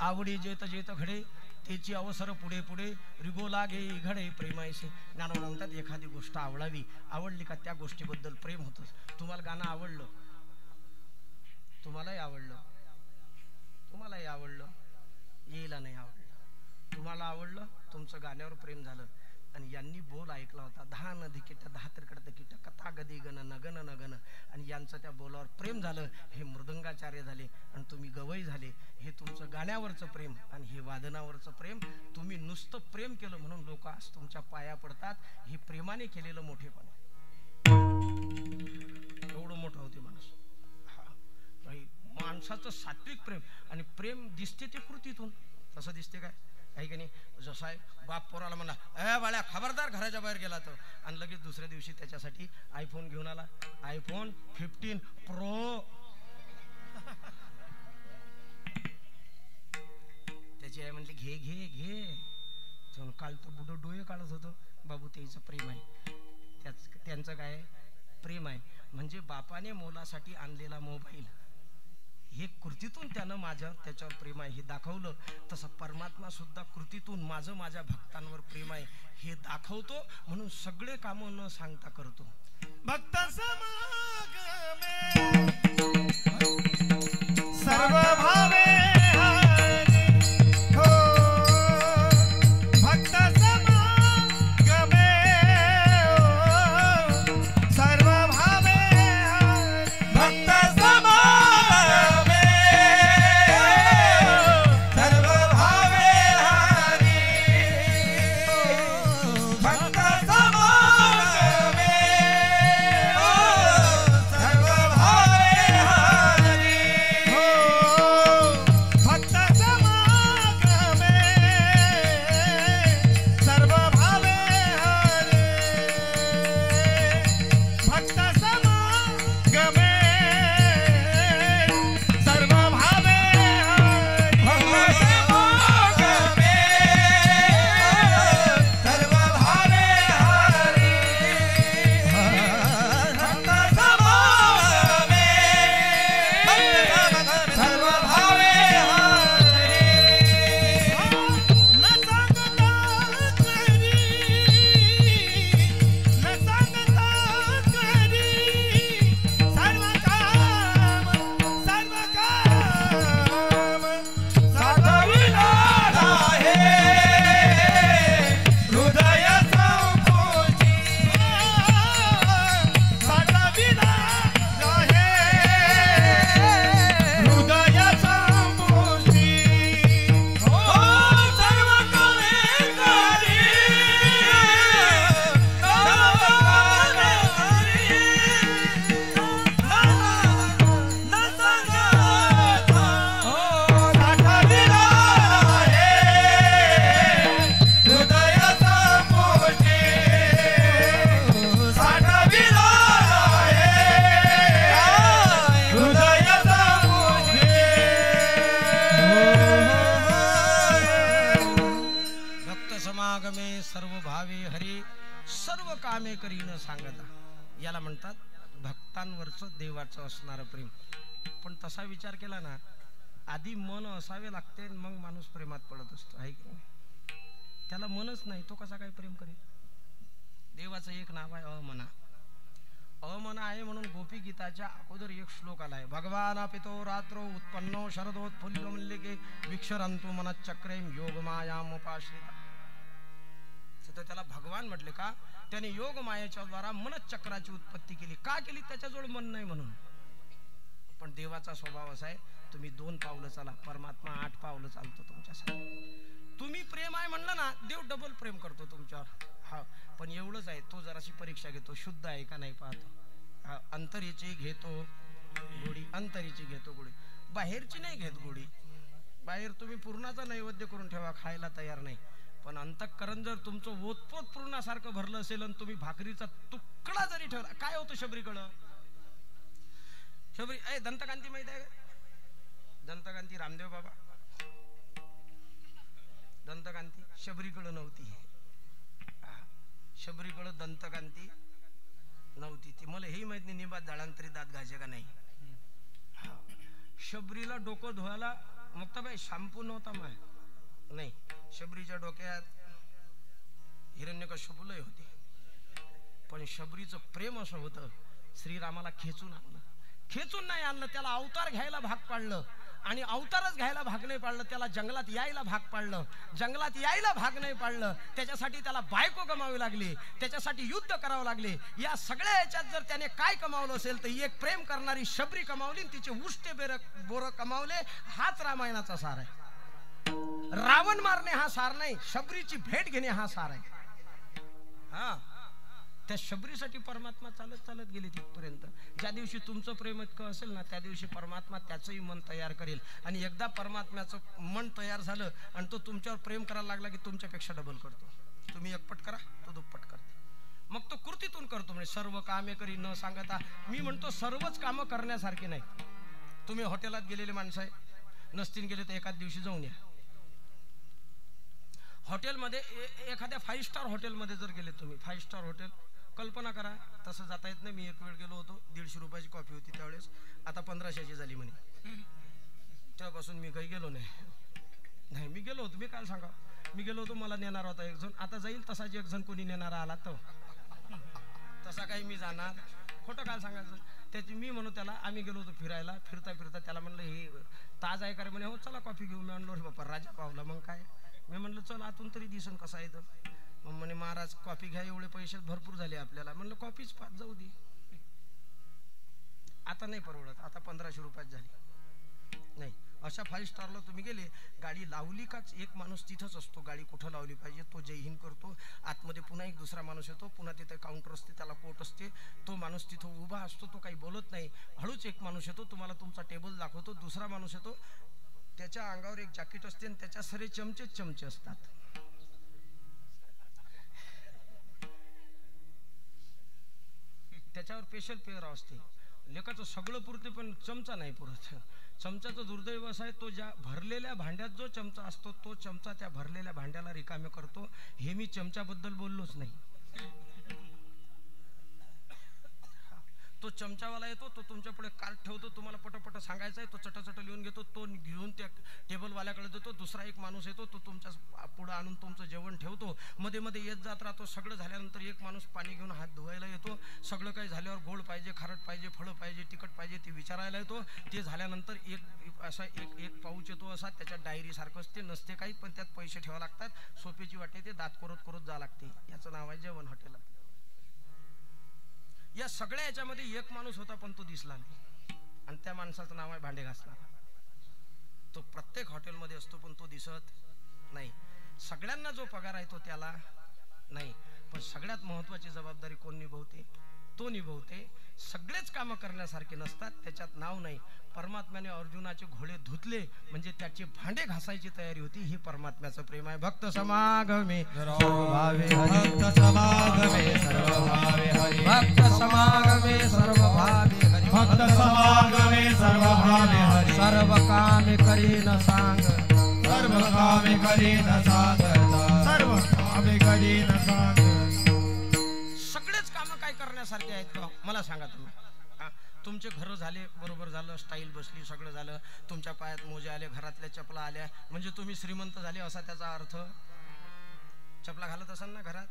आवडी जेत जेत घडे त्याची अवसर पुढे पुढे रिगो लागे घडे प्रेमायसे. ज्ञानोबा म्हणतात एखादी गोष्ट आवडावी, आवडली का त्या गोष्टीबद्दल प्रेम होतं. तुम्हाला गाणं आवडलं, तुम्हालाही आवडलं, तुम्हालाही आवडलं, येईला नाही आवडलं, तुम्हाला आवडलं, तुमचं गाण्यावर प्रेम झालं. आणि यांनी बोल ऐकला होता, 10 नदी किट 10 तिरकड किट कथा गदी गण नगन नगन, आणि यांचं त्या बोलावर प्रेम झालं. हे मृदंगाचार्य झाले आणि तुम्ही गवई झाले. हे तुमचं गाण्यावरचं प्रेम आणि हे वादनावरचं प्रेम. तुम्ही नुसतं प्रेम केलं म्हणून लोक आज तुमच्या पाया पडतात. हे प्रेमाने केलेलं मोठेपण. एवढं मोठं होते माणूस. माणसाचं सात्विक प्रेम, आणि प्रेम दिसते ते कृतीतून. तसं दिसते काय आहे की नाही? जसं आहे बाप पोराला म्हणला, ए बाळ्या खबरदार घराच्या बाहेर गेला तर, आणि लगेच दुसऱ्या दिवशी त्याच्यासाठी आयफोन घेऊन आला, आयफोन 15 प्रो. त्याची आई म्हणते घे घे घे. काल तो बुडो डोळे काढत होतो. बाबू त्याचं प्रेम आहे, त्यांचं काय प्रेम आहे. म्हणजे बापाने मुलासाठी आणलेला मोबाईल हे कृतीतून त्यानं त्याच्यावर प्रेम आहे हे दाखवलं. तसं परमात्मा सुद्धा कृतीतून माझ्या भक्तांवर प्रेम आहे हे दाखवतो. म्हणून सगळे कामं न सांगता करतो. भक्त समागमे सर्व भावे हो, भक्त समागमे सर्व भावे भक्त कामे करीन सांगता. याला म्हणतात भक्तांवरचं देवाचं असणारं प्रेम. पण तसा विचार केला ना, आधी मन असावे लागते, मग माणूस प्रेमात पडत असतो आहे की नाही? त्याला मनच नाही, तो कसा काय प्रेम करेल? देवाचं एक नाव आहे अमना. अमना आहे म्हणून गोपी गीताच्या अगोदर एक श्लोक आलाय, भगवान पितो रात्रो उत्पन्नो शरदोत्फुल्लो मल्लिके विक्षरंतु मनच्चक्रेम योगमायामुपाश्रिता. तर त्याला भगवान म्हटले का? त्याने योग मायेच्या द्वारा मनचक्राची उत्पत्ती केली. का केली? त्याच्याजवळ मन नाही म्हणून. पण देवाचा स्वभाव असा आहे, तुम्ही 2 पावलं चाला, परमात्मा 8 पावलं चालतो तुमच्यासाठी. तुम्ही प्रेम आहे म्हणलं ना, देव डबल प्रेम करतो तुमच्यावर. हा, पण एवढंच आहे, तो जराशी परीक्षा घेतो, शुद्ध आहे का नाही पाहतो. अंतरीची घेतो गोडी, अंतरीची घेतो गोडी, बाहेरची नाही घेत गोडी. बाहेर तुम्ही पूर्णाचा नैवेद्य करून ठेवा, खायला तयार नाही, पण अंतःकरण जर तुमचं ओतपोत पूर्णासारखं भरलं असेल आणि तुम्ही भाकरीचा तुकडा जरी ठेवला, काय होतं शबरीकडं? शबरी दंतकांती माहित आहे का? दंतकांती रामदेव बाबा, दंतकांती शबरीकडं नव्हती. शबरीकडं दंतकांती नव्हती. ती मला हेही माहित नाही निबाद जाळांतरी दात घायचे का नाही. शबरीला डोकं धुवायला मुक्ताबाई शॅम्पू नव्हता माय नाही. शबरीच्या डोक्यात हिरण्यकश्यपू लय होते, पण शबरीचं प्रेम असं होतं, श्रीरामाला खेचून आणलं. खेचून नाही आणलं, त्याला अवतार घ्यायला भाग पाडलं. आणि अवतारच घ्यायला भाग नाही पाडलं, त्याला जंगलात यायला भाग पाडलं. जंगलात यायला भाग नाही पाडलं, त्याच्यासाठी त्याला बायको कमावी लागली, त्याच्यासाठी युद्ध करावं लागले. या सगळ्या याच्यात जर त्याने काय कमावलं असेल तर एक प्रेम करणारी शबरी कमावली, तिचे उष्टे बोर कमावले. हाच रामायणाचा सार आहे. रावण मारणे हा सार नाही, शबरीची भेट घेणे हा सार आहे. हा, त्या शबरीसाठी परमात्मा चालत चालत गेले तिथपर्यंत. ज्या दिवशी तुमचं प्रेम इतकं असेल ना त्या दिवशी परमात्मा त्याचंही मन तयार करेल. आणि एकदा परमात्म्याचं मन तयार झालं आणि तो तुमच्यावर प्रेम करायला लागला की तुमच्यापेक्षा डबल करतो. तुम्ही एकपट करा तो दुप्पट करतो. मग तो कृतीतून करतो. म्हणजे सर्व कामे करी न सांगता. मी म्हणतो सर्वच कामं करण्यासारखी नाही. तुम्ही हॉटेलात गेलेले माणसं आहे, नसतील गेले तर एकाच दिवशी जाऊन या. हॉटेलमध्ये एखाद्या 5 स्टार हॉटेलमध्ये जर गेले तुम्ही, 5 स्टार हॉटेल कल्पना करा. तसं जाता येत नाही. मी एक वेळ गेलो होतो, 150 रुपयाची कॉफी होती त्यावेळेस, आता 1500ची झाली म्हणे. तेव्हापासून मी काही गेलो नाही. मी गेलो होतो, मी काय सांगा, मी गेलो होतो, मला नेणार होता एक जण, आता जाईल तसाच एक जण कोणी नेणारा आला तर तसा काही मी जाणार, खोटं काय सांगायचं. त्याची मी म्हणू त्याला, आम्ही गेलो होतो फिरायला, फिरता फिरता त्याला म्हणलं हे ताज आहे का रे? म्हणे हो चला कॉफी घेऊ. मी म्हणलो रे बापा राजा पावला. मग काय, मी म्हणलं चल आतून तरी दिसन कसा आहे तर. मग म्हणे महाराज कॉफी घ्या, एवढे पैसे भरपूर झाले आपल्याला. म्हणलं कॉफीच पाच जाऊ दे, आता नाही परवडत, आता 1500 रुपयात झाली. नाही, अशा 5 स्टारला तुम्ही गेले, गाडी लावली काच एक माणूस तिथंच असतो. गाडी कुठं लावली पाहिजे तो जय हिंद करतो. आतमध्ये पुन्हा एक दुसरा माणूस येतो, पुन्हा तिथे काउंटर असते, त्याला कोट असते, तो माणूस तिथं उभा असतो, तो काही बोलत नाही. हळूच एक माणूस येतो, तुम्हाला तुमचा टेबल दाखवतो. दुसरा माणूस येतो, त्याच्या अंगावर एक जॅकेट असते आणि त्याच्या सरे चमचे असतात. त्याच्यावर स्पेशल पेअर असते. लेकाचं सगळं पुरते पण चमचा नाही पुरत. चमच्याचं दुर्दैव असं आहे, तो ज्या भरलेल्या भांड्यात जो चमचा असतो तो चमचा त्या भरलेल्या भांड्याला रिकामे करतो. हे मी चमच्याबद्दल बोललोच नाही. तो चमचावाला येतो, तो तुमच्या पुढे कार्ड ठेवतो, तुम्हाला पटपट सांगायचं आहे, तो चटचट लिहून घेतो, तो घेऊन त्या टेबलवाल्याकडे देतो. दुसरा एक माणूस येतो, तो तुमच्या पुढं आणून तुमचं जेवण ठेवतो. मध्ये मध्ये येत जात राहतो. सगळं झाल्यानंतर एक माणूस पाणी घेऊन हात धुवायला येतो. सगळं काही झाल्यावर गोड पाहिजे, खारट पाहिजे, फळं पाहिजे, तिखट पाहिजे ते विचारायला येतो. ते झाल्यानंतर एक पाऊच येतो असा, त्याच्यात डायरी सारखं असते, नसते काही, पण त्यात पैसे ठेवावे लागतात. सोपेची वाटे ते दात करत जावं लागते. याचं नाव आहे जेवण हॉटेलात. या सगळ्या याच्यामध्ये एक माणूस होता पण तो दिसला नाही, आणि त्या माणसाचं नाव आहे भांडे घासणारा. तो प्रत्येक हॉटेलमध्ये असतो पण तो दिसत नाही. सगळ्यांना जो पगार आहे तो त्याला नाही, पण सगळ्यात महत्वाची जबाबदारी कोण निभवते? तो निभवते. सगळेच कामं करण्यासारखे नसतात, त्याच्यात नाव नाही. परमात्म्याने अर्जुनाचे घोडे धुतले म्हणजे त्याची भांडे घासायची तयारी होती. ही परमात्म्याचं प्रेम आहे. भक्त समागमे सर्व भावे हरी, भक्त समागमे सर्व भावे हरी, भक्त समागमे सर्व भावे हरी, भक्त समागमे सर्व भावे हरी, सर्व कामे करी न सांग, सर्व कामे करी न सांग, सर्व कामे करी न सांग. सगळेच कामं काय करण्यासारखे आहेत का मला सांगा तुम्ही. तुमचे घर झाले, बरोबर झालं, स्टाईल बसली, सगळं झालं, तुमच्या पायात मोजे आले, घरातल्या चपला आल्या, म्हणजे तुम्ही श्रीमंत झाले असा त्याचा अर्थ. चपला घालत असाल ना घरात,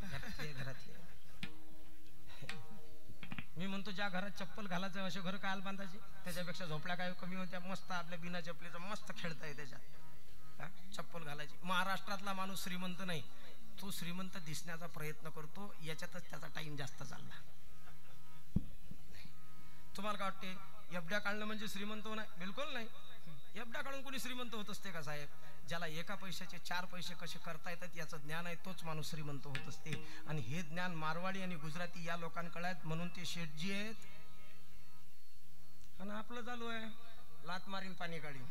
घरातले मी म्हणतो ज्या घरात चप्पल घालायचं असे घर काय बांधायचे, त्याच्यापेक्षा झोपड्या काय कमी होत्या. मस्त आपल्या बिना चपलीचं मस्त खेळता येते त्याच्यात. चप्पल घालायची. महाराष्ट्रातला माणूस श्रीमंत नाही, तो श्रीमंत दिसण्याचा प्रयत्न करतो, याच्यातच त्याचा टाइम जास्त चालला. तुम्हाला काय वाटते एफड्या काढणं म्हणजे श्रीमंत होणं? बिलकुल नाही. एफड्या काढून कोणी श्रीमंत होत असते का साहेब? ज्याला एका पैशाचे 4 पैसे कसे करता येतात याचं ज्ञान आहे तोच माणूस श्रीमंत होत असते. आणि हे ज्ञान मारवाडी आणि गुजराती या लोकांकडे आहेत, म्हणून ते शेठजी आहेत. आणि आपलं चालू आहे लात मारीन पाणी काढीन,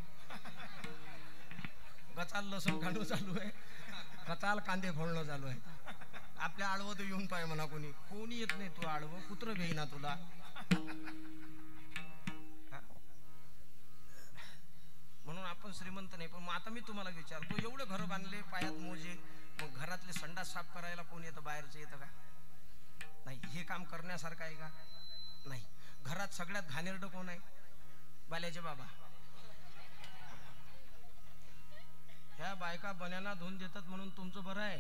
गचाल लसूण काढू चालू आहे, गचाल कांदे फोडणं चालू आहे. आपल्या आडवं तर येऊन पाय म्हणा, कोणी येत नाही. तू आडवं कुत्र घेईना तुला. म्हणून आपण श्रीमंत नाही. पण मग आता मी तुम्हाला विचारतो, एवढे घर बांधले, पायात मोजे, मग घरातले संडास साफ करायला कोण येतं? बाहेरचं येतं का? नाही. हे काम करण्यासारखं आहे का? नाही. घरात सगळ्यात घाणेरडं कोण आहे? बाल्याचे बाबा. ह्या बायका बन्याना धुवून देतात म्हणून तुमचं बरं आहे,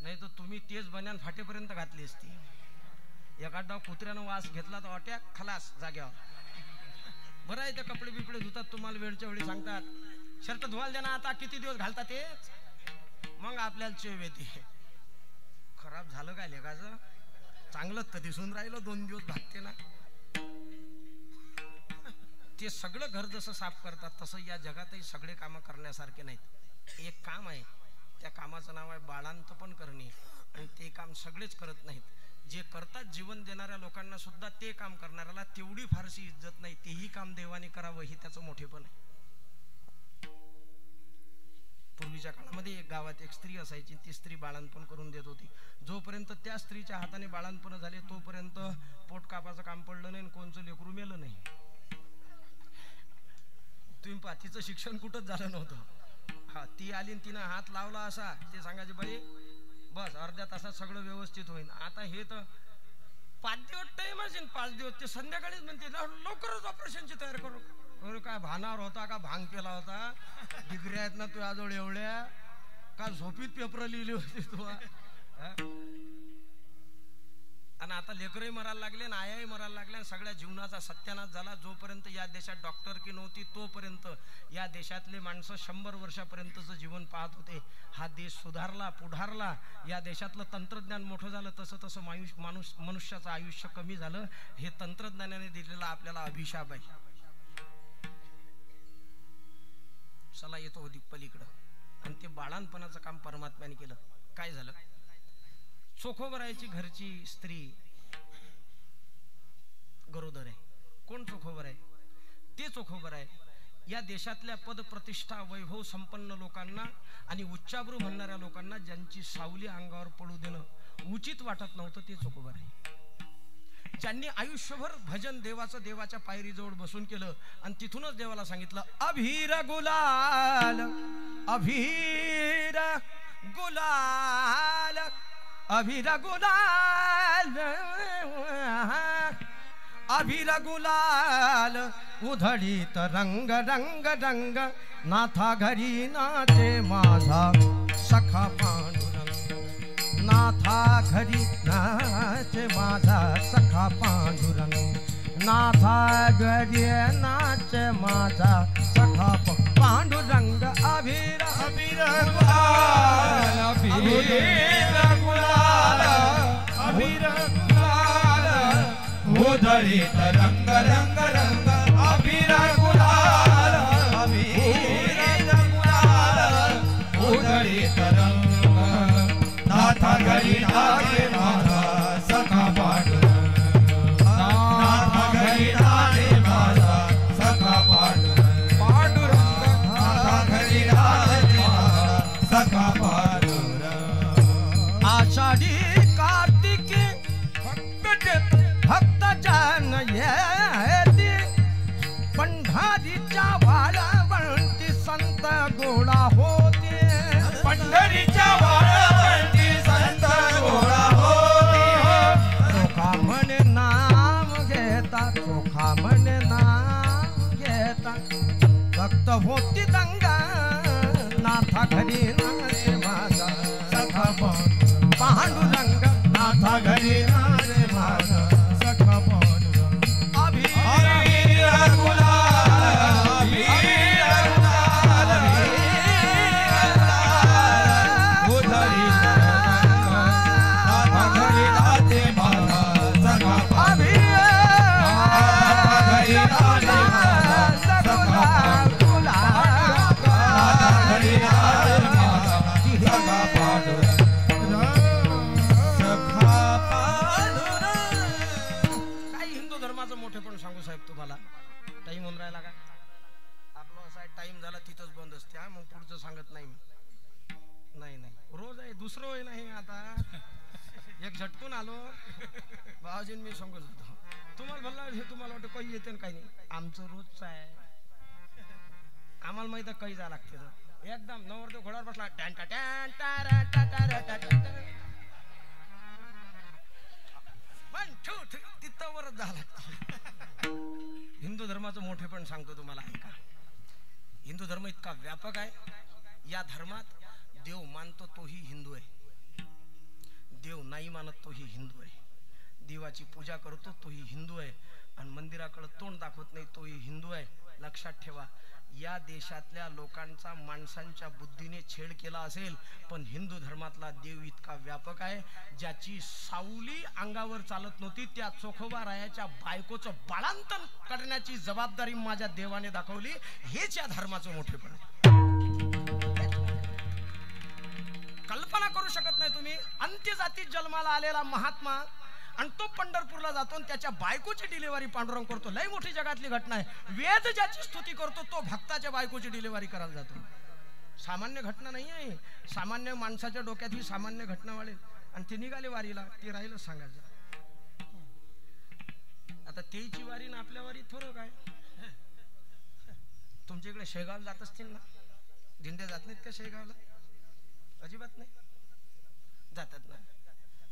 नाही तर तुम्ही तेच बन्यान फाटेपर्यंत घातली असती. एखादा कुत्र्यानं वास घेतला तर अटॅक, खलास जाग्यावर. बरं आहे ते कपडे बिपडे धुतात, तुम्हाला वेळच्या वेळी सांगतात शर्ट धुवायला द्या ना, आता किती दिवस घालतात तेच, मग आपल्याला चेव येते. खराब झालं काय लेकाचं? चांगलंच तर दिसून राहिलं, 2 दिवस भागते ना. ते सगळं घर जसं साफ करतात तसं या जगातही सगळे कामं करण्यासारखे नाहीत. एक काम आहे, त्या कामाचं नाव आहे बाळांत पण करणे. आणि ते काम सगळेच करत नाहीत. जे करतात जीवन देणाऱ्या लोकांना सुद्धा ते काम करणाऱ्याला तेवढी फारशी इज्जत नाही. तेही काम देवाने करावं ही त्याचं मोठेपण आहे. पूर्वीच्या काळामध्ये एक गावात एक स्त्री असायची. ती स्त्री बाळंतपण करून देत होती. जोपर्यंत त्या स्त्रीच्या हाताने बाळंतपण झाले तोपर्यंत पोट कापाचं काम पडलं नाही, कोणचं लेकरू मेलं नाही. तुम्ही पातीचं शिक्षण कुठंच झालं नव्हतं. हा, ती आली तिनं हात लावला असा ते सांगायचे बाई बस अर्ध्या तासात सगळं व्यवस्थित होईल. आता हे तर 5 दिवस टाइम असेल, 5 दिवस ते संध्याकाळीच म्हणते लवकरच ऑपरेशनची तयारी करू. अरे काय भानावर होता का भांग पेला होता? डिग्री आहेत ना तुझ्याजवळ एवढ्या का झोपीत पेपर लिहिली होती तू? आणि आता लेकरही मरायला लागले ना आयाही मरायला लागल्या. सगळ्या जीवनाचा सत्यानाश झाला. जोपर्यंत या देशात डॉक्टर की नव्हती तोपर्यंत या देशातले माणसं 100 वर्षापर्यंतचं जीवन पाहत होते. हा देश सुधारला पुढारला. या देशातलं तंत्रज्ञान मोठं झालं तसं तसं मनुष्याचं आयुष्य कमी झालं. हे तंत्रज्ञानाने दिलेला आपल्याला अभिशाप आहे. चला येतो अधिक पलीकडं. आणि ते बाळांपणाचं काम परमात्म्याने केलं. काय झालं? चोखोबरायची घरची स्त्री गरोदर आहे. कोण चोखोबर आहे? ते चोखोबर आहे. या देशातल्या पद प्रतिष्ठा वैभव संपन्न लोकांना आणि उच्चाभ्रू म्हणणाऱ्या लोकांना ज्यांची सावली अंगावर पडू देणं उचित वाटत नव्हतं ते चोखोबर आहे. ज्यांनी आयुष्यभर भजन देवाचं देवाच्या पायरीजवळ बसून केलं आणि तिथूनच देवाला सांगितलं अभीर गुलाल अभीर गुलाल अभीर गुलाल अभीर गुलाल उधळीत रंग रंग रंग नाथा घरी नाचे माझा सखा पांडुरंग नाथा घरी नाचे माझा सखा पांडुरंग नाथा घरी नाचे माझा सखा पांडुरंग अभीर अभीर गुलाल अभीर गुलाल अभीर गुलाल उधळीत रंग रंग रंग अभीर गुलाल अभीर गुलाल उधळीत रंग नाथा घरी नाचे माझा सखा पांडुरंग नाथा घरी नाचे माझा सखा पांडुरंग पांडुरंग नाथा घरी नाचे माझा सखा पांडुरंग आषाढी कार्तिकी भक्त जन येती पंढरीच्या वाळवंटी संत गोळा होते पंढरीच्या वाळवंटी संत गोळा होते चोखा म्हणे नाम घेता चोखा म्हणे नाम घेता भक्त होती दंगा नाथा घरी नाचे माझा सखा पांडुरंग नाथा घरी नाचे माझा सखा पांडुरंग अभीर गुलाल अभीर गुलाल उधळीत रंग नाथा घरी नाचे माझा सखा पांडुरंग नाथा घरी नाचे माझा सखा पांडुरंग नाथा घरी नाचे माझा सखा पांडुरंग मोठेपण सांगू साहेब तुम्हाला. टाइम होऊन राहिला का आपलं? असा टाइम झाला तिथंच बंद असते. हा मग पुढचं सांगत नाही मी. नाही नाही रोज आहे दुसरं होय नाही. आता एक झटकून आलो भाऊजीन मी सांगत होतो तुम्हाला भरला हे तुम्हाला वाटतं काही येते ना काही नाही. आमचं रोजचं आहे. आम्हाला माहिती काही जा लागते तर एकदम नवरदेव घोड्यावर बसला टॅन टॅन टारा टाटा टाटा तिथं वरच झाला. हिंदू धर्माचं मोठेपण सांगतो तुम्हाला ऐका. हिंदू धर्म इतका व्यापक आहे. या धर्मात देव मानतो तोही हिंदू आहे. देव नाही मानत तोही हिंदू आहे. देवाची पूजा करतो तोही हिंदू आहे. आणि मंदिराकडे तोंड दाखवत नाही तोही हिंदू आहे. लक्षात ठेवा या देशातल्या लोकांचा माणसांच्या बुद्धीने छेड केला असेल पण हिंदू धर्मातला देव इतका व्यापक आहे. ज्याची सावली अंगावर चालत नव्हती त्या चोखोबा रायाच्या बायकोचं बाळांतन करण्याची जबाबदारी माझ्या देवाने दाखवली. हेच या धर्माचं मोठेपण. कल्पना करू शकत नाही तुम्ही. अंत्यजातीत जन्माला आलेला महात्मा आणि तो पंढरपूरला जातो आणि त्याच्या बायकोची डिलिव्हरी पांडुरंग करतो. लई मोठी जगातली घटना आहे. वेद ज्याची स्तुती करतो तो भक्ताच्या बायकोची डिलिव्हरी करायला जातो. सामान्य घटना नाही आहे. सामान्य माणसाच्या डोक्यात ही सामान्य घटना वाढेल आणि ते निघाले वारीला. ते राहिलं सांगायचं. आता तेची वारी ना आपल्या वारीत फरक आहे. तुमच्या इकडे शेगाव जात असतील ना, दिंड्या जात नाहीत का शेगावला? अजिबात नाही जातात ना.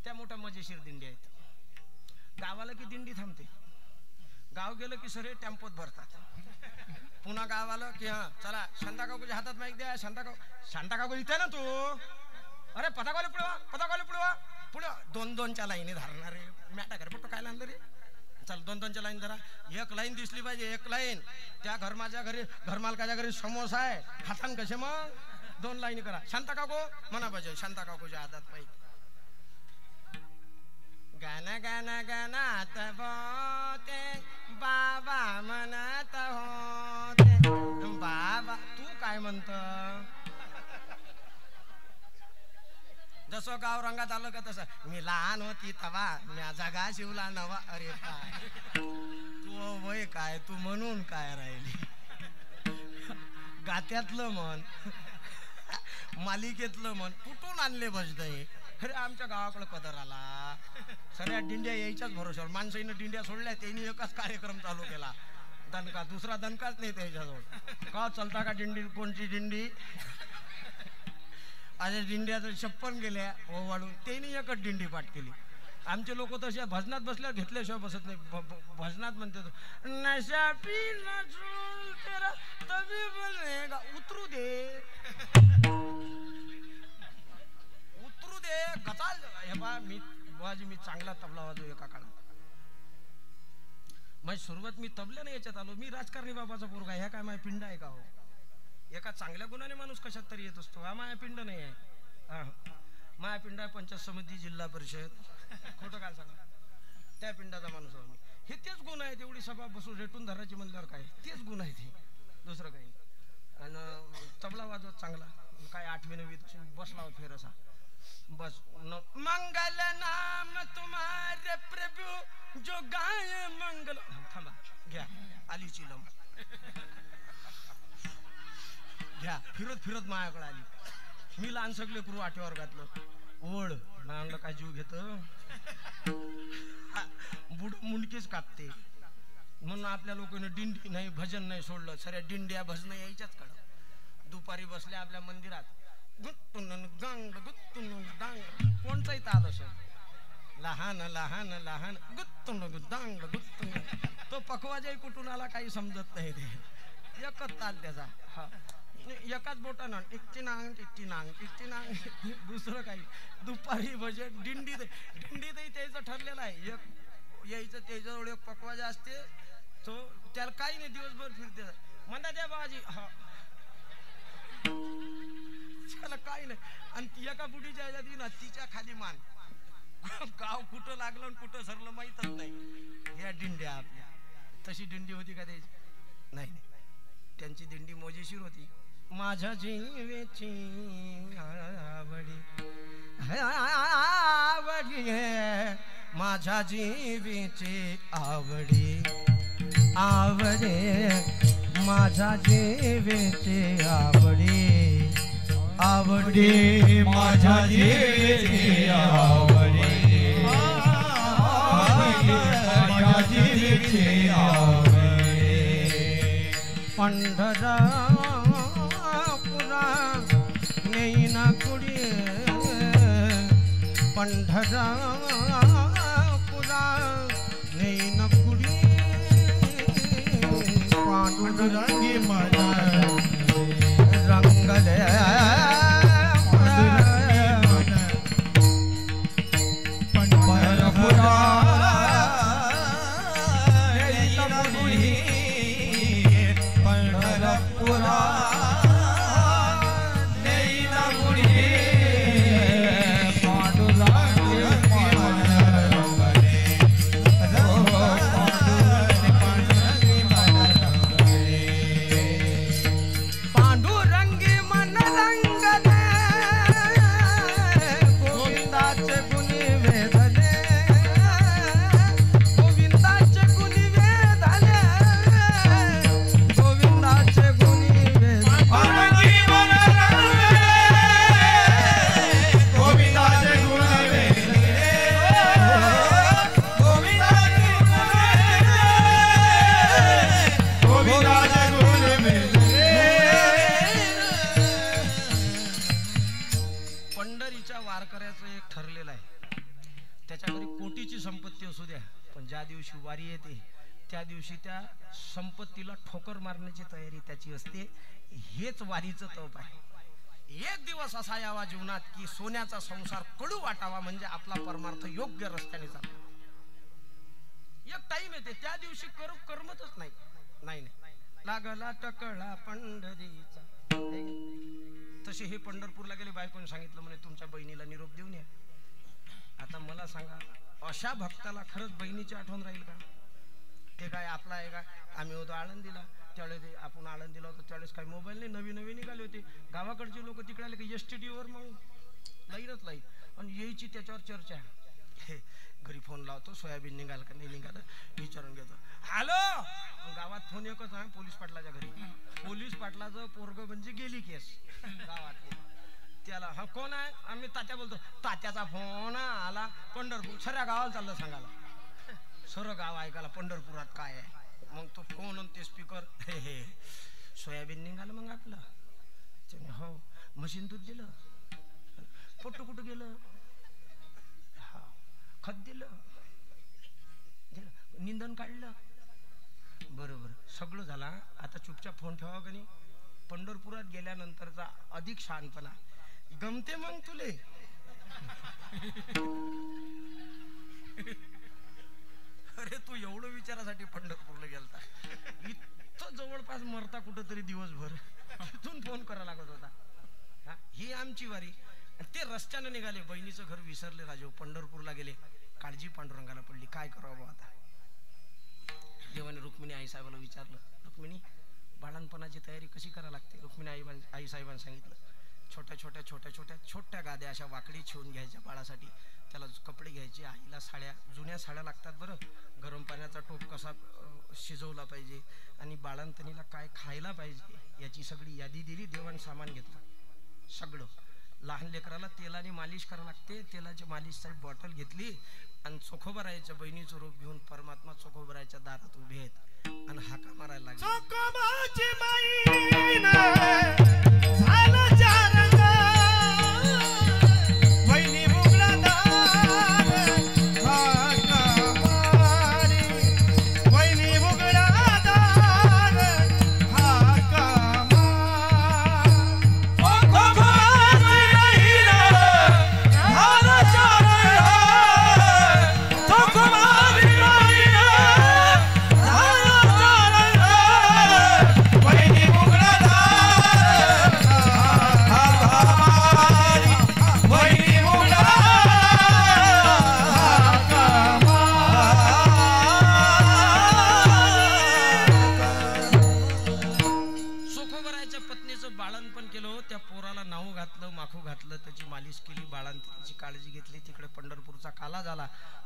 त्या मोठ्या मजेशीर दिंडी आहेत. गावाला की दिंडी थांबते. गाव गेलं की सरे टेम्पोत भरतात. पुन्हा गाव आलं की हा चला शांता काकूच्या हातात माईक द्या. शांता काकू इथे ना तू. अरे पताकावले पुढवा पुढे 2-2च्या लाईनी धरणारे मॅटा कर पट्टो काय आणलं रे. चल 2-2च्या लाईन धरा. एक लाईन दिसली पाहिजे. एक लाईन. त्या घरमालकाच्या घरी समोसा आहे. हातान कसे मग 2 लाईनी करा. शांता काकू म्हणा पाहिजे. शांता काकूच्या हातात माईक. गाना गाना गानात बोते बाबा म्हणत होते. बाबा तू काय म्हणत? जसं गाव रंगात आलं का तसं. मी लहान होती तवा म्या जगा शिवला नवा. अरे काय तू वय काय तू म्हणून काय राहिली. गात्यातलं मन मालिकेतलं मन कुठून आणले बसतंय. अरे आमच्या गावाकडे कदर आला. सगळ्या दिंड्या यायच्याच भरोशावर. माणसाईनं दिंड्या सोडल्या त्यांनी एकच कार्यक्रम चालू केला. दणका दुसरा दणकाच नाही त्याच्याजवळ. का चालता का दिंडी? कोणची दिंडी? अशा दिंड्याचं 56 गेल्या वाढून त्यांनी एकच दिंडी पाठ केली. आमचे लोक तसे भजनात बसल्यावर घेतल्याशिवाय बसत नाही. भजनात म्हणते नशा पी नसून तेरा तभी बनेगा. उतरू दे गचाल. हे बा मी चांगला तबला वाजव. एका काळात माझी सुरुवात मी तबल्याने याच्यात आलो. मी राजकारणी बाबाचा पोरगा. ह्या काय माझ्या पिंड आहे का हो? एका चांगल्या गुणाने माणूस कशात तरी येत असतो. हा माझ्या पिंड नाही आहे. हा माझ्या पिंड आहे पंचायत समिती जिल्हा परिषद. खोटं काय सांगा. त्या पिंडाचा माणूस आम्ही. हे तेच गुण आहेत. एवढी सभा बसून रेटून धरायची म्हणल्यावर काय तेच गुण आहेत. हे दुसरं काही. आणि तबला वाजवत चांगला. काय 8वी 9वी बसला फेर असा बस. मंगल नाम तुम्हारे प्रभु जो गाय मंगल. थांबा घ्या आली चिलम घ्या. फिरत माझ्याकडे आली. मी लहान सगळे करू 8व्या वर्गातलं. ओढ म्हणलं काय जीव घेत बुड मुंडकीच कापते. म्हणून आपल्या लोकांनी दिंडी नाही भजन नाही सोडलं. सऱ्या दिंड्या भजन यायच्याच कडं. दुपारी बसल्या आपल्या मंदिरात. गुत्तुन गांग गुत्तुन डांग. कोणचाही ताल असो. लहान लहान लहान गुत्तुन डांग गुत्तुन. तो पखवाजाही कुठून आला काही समजत नाही. ते एकच ताल त्याचा. हा एकाच बोटानं टिकटी नांग टिकटी नांग टिकटी नांग. दुसरं काही. दुपारी भजन दिंडीतही त्याचं ठरलेलं आहे. एक यायचं त्याच्याजवळ एक पखवाजा असते. तो त्याला काही नाही दिवसभर फिरते. म्हणता द्या बाबाजी. हा त्याला काही नाही. आणि ती एका बुढीच्या ह्याच्यात ना तिच्या खाली मान. गाव कुठं लागलं आणि कुठं सरलं माहीतच नाही. या दिंड्या आपल्या तशी दिंडी होती का त्याची? नाही. त्यांची दिंडी मजेशीर होती. माझ्या जीवेची आवडी आवडी माझ्या जीवेची आवडी आवडे माझ्या जीवेची आवडी आवडी माझ्या जीवेची आवडी माझ्या जीवेची आवडी पंढरा नेईना कुडी पंढरा पुरा नेईना कुडी पांडुरंगी माझा रंगले पंढरपुरा नेईना कुडी पंढरपुरा दिवशी वारी येते त्या दिवशी त्या संपत्तीला ठोकर मारण्याची तयारी त्याची असते. हेच वारीचं तप आहे. एक दिवस असा यावा जीवनात की सोन्याचा संसार कडू वाटावा, म्हणजे आपला परमार्थ योग्य रस्त्याने चालतो. एक टाइम येते त्या दिवशी कर्मतच नाही. नाही लागला टकळा पंढरीचा. तसे हे पंढरपूरला गेले, बायकोने सांगितलं म्हणे तुमच्या बहिणीला निरोप देऊन या. आता मला सांगा, अशा भक्ताला खरंच बहिणीची आठवण राहील का? ते काय आपला आहे का? आम्ही होतो आळंदीला, त्यावेळेस आपण आळंदीला होतो त्यावेळेस काही मोबाईल नाही, नवी नवी निघाले होते. गावाकडचे लोक तिकडे आले की STDवर मग लाईनच लाईन, आणि यायची त्याच्यावर चर्चा. घरी फोन लावतो, सोयाबीन निघाल का नाही निघालं विचारून घेतो. हॅलो, गावात फोन एकच आहे, पोलीस पाटलाच्या घरी. पोलीस पाटलाचं पोरग म्हणजे गेली केस गावात. त्याला हा कोण आहे? आम्ही तात्या बोलतो. तात्याचा फोन आला पंढरपूर, सऱ्या गावाला चाललं सांगायला. सरं गाव ऐकायला पंढरपुरात काय आहे. मग तो फोन आणि ते स्पीकर. सोयाबीन निघालं मग आपलं. हो, मशीन दूध दिलं, पोट्टू कुठं गेलं, हा खत दिलं, निंदन काढलं, बरोबर सगळं झाला. आता चुपचाप फोन ठेवा का नाही. पंढरपुरात गेल्यानंतरचा अधिक शहाणपणा गमते मग तुले. अरे तू एवढं विचारासाठी पंढरपूरला गेलता, इथं जवळपास मरता कुठंतरी दिवसभर, तिथून फोन करायला लागत होता. ही आमची वारी. ते रस्त्यानं निघाले, बहिणीचं घर विसरले राजे, पंढरपूरला गेले. काळजी पांडुरंगाला पडली, काय करावं आता. देवाने रुक्मिणी आई साहेबाला विचारलं, रुक्मिणी बाळणपणाची तयारी कशी करायला लागते? रुक्मिणी आई साहेबांनी सांगितलं, छोट्या गाद्या अशा वाकडी ठेवून घ्यायच्या बाळासाठी. त्याला कपडे घ्यायचे, आईला साड्या, जुन्या साड्या लागतात बरं. गरम पाण्याचा टोप कसा शिजवला पाहिजे आणि बाळंतणीला काय खायला पाहिजे याची सगळी यादी दिली. देवाने सामान घेतलं सगळं. लहान लेकराला तेलाने मालिश करावं लागते, तेलाची मालिशसाठी बॉटल घेतली आणि चोखोबरायच्या बहिणीचं रूप घेऊन परमात्मा चोखोबरायच्या दारात उभे आहेत आणि हाका मारायला लागले.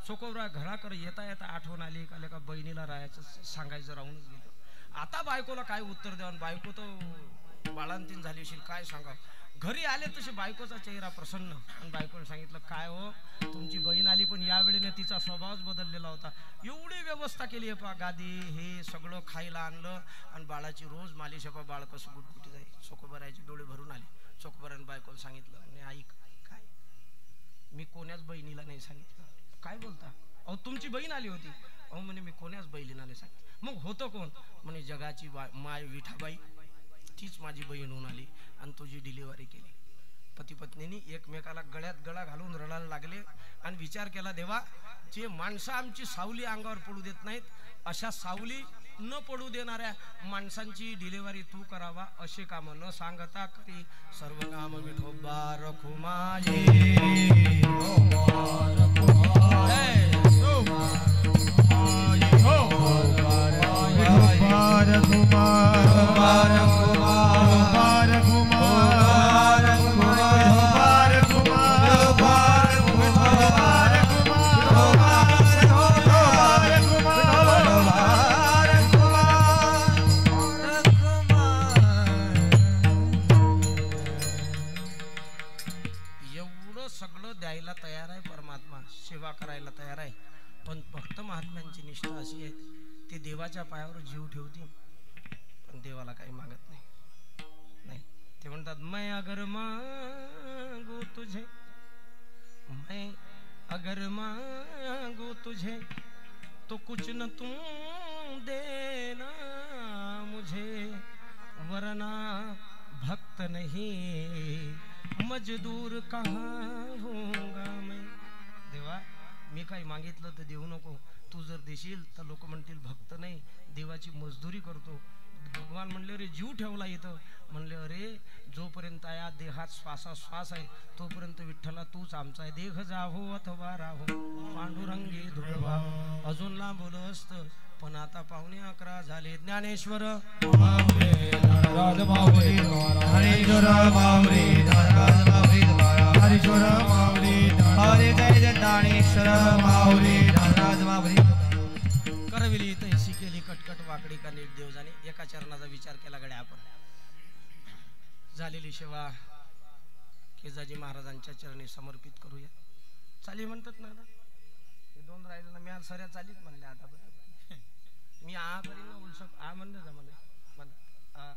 चोखोबरा घराकडे येता येता आठवण आली का बहिणीला राहायचं सांगायचं राहूनच गेलं. आता बायकोला काय उत्तर द्यावं, बायको तर बाळंतीन झाली असेल, काय सांगा. घरी आले तसे बायकोचा चेहरा प्रसन्न, आणि बायकोने सांगितलं, काय हो तुमची बहीण आली पण यावेळेने तिचा स्वभावच बदललेला होता. एवढी व्यवस्था केली आहे पा, गादी हे सगळं खायला आणलं आणि बाळाची रोज मालिश आहे पा, बाळ कसं गुटगुटी जाईल. चोखोबरायचे डोळे भरून आले. चोखोबराने बायकोला सांगितलं, म्हणे आई काय मी कोण्याच बहिणीला नाही सांगितलं. काय बोलता? अहो तुमची बहीण आली होती. अहो म्हणे मी कोण्याच बहिणीला नाही सांगितलं. मग होतं कोण? म्हणे जगाची माय विठाबाई, तीच माझी बहीण होऊन आली आणि तुझी डिलिव्हरी केली. पती पत्नीने एकमेकाला गळ्यात गळा घालून रडायला लागले आणि विचार केला, देवा जे माणसं आमची सावली अंगावर पडू देत नाहीत, अशा सावली न पडू देणाऱ्या माणसांची डिलिव्हरी तू करावा. असे काम न सांगता करी सर्व काम विठोबा रखू माझे. द्यायला तयार आहे परमात्मा, सेवा करायला तयार आहे. पण भक्त महात्म्यांची निष्ठा अशी आहे, ते देवाच्या पायावर जीव ठेवतील पण देवाला काही मागत नाही. ते म्हणतात, मैं अगर मांगू तुझे, मैं अगर मांगू तुझे तो कुछ न तुम देना मुझे, वरना भक्त नहीं मजदूर कहाँ होऊंगा मैं. देवा मी काही मागितलं तर देऊ नको, तू जर देशील तर लोक म्हणतील भक्त नाही देवाची मजदुरी करतो. भगवान म्हणले अरे जीव ठेवला इथं. म्हणले अरे जोपर्यंत या देहात श्वासाश्वास आहे तोपर्यंत विठ्ठला तूच आमचा आहे. देह जावो अथवा राहो पांडुरंगी धुळवा. अजून लांबवलं असतं पण आता 11:15 झाले. ज्ञानेश्वर करविली तैसी केली कटकट वाकडी का नीट देवजाने. एका चरणाचा विचार केला गड्या आपण. झालेली सेवा केजाजी महाराजांच्या चरणी समर्पित करूया. चाली म्हणतात ना हे 2 राहिले ना. मी आज सऱ्या चालीत म्हणले आता मी आ करीन ना उलसक आ म्हणलं जा मला.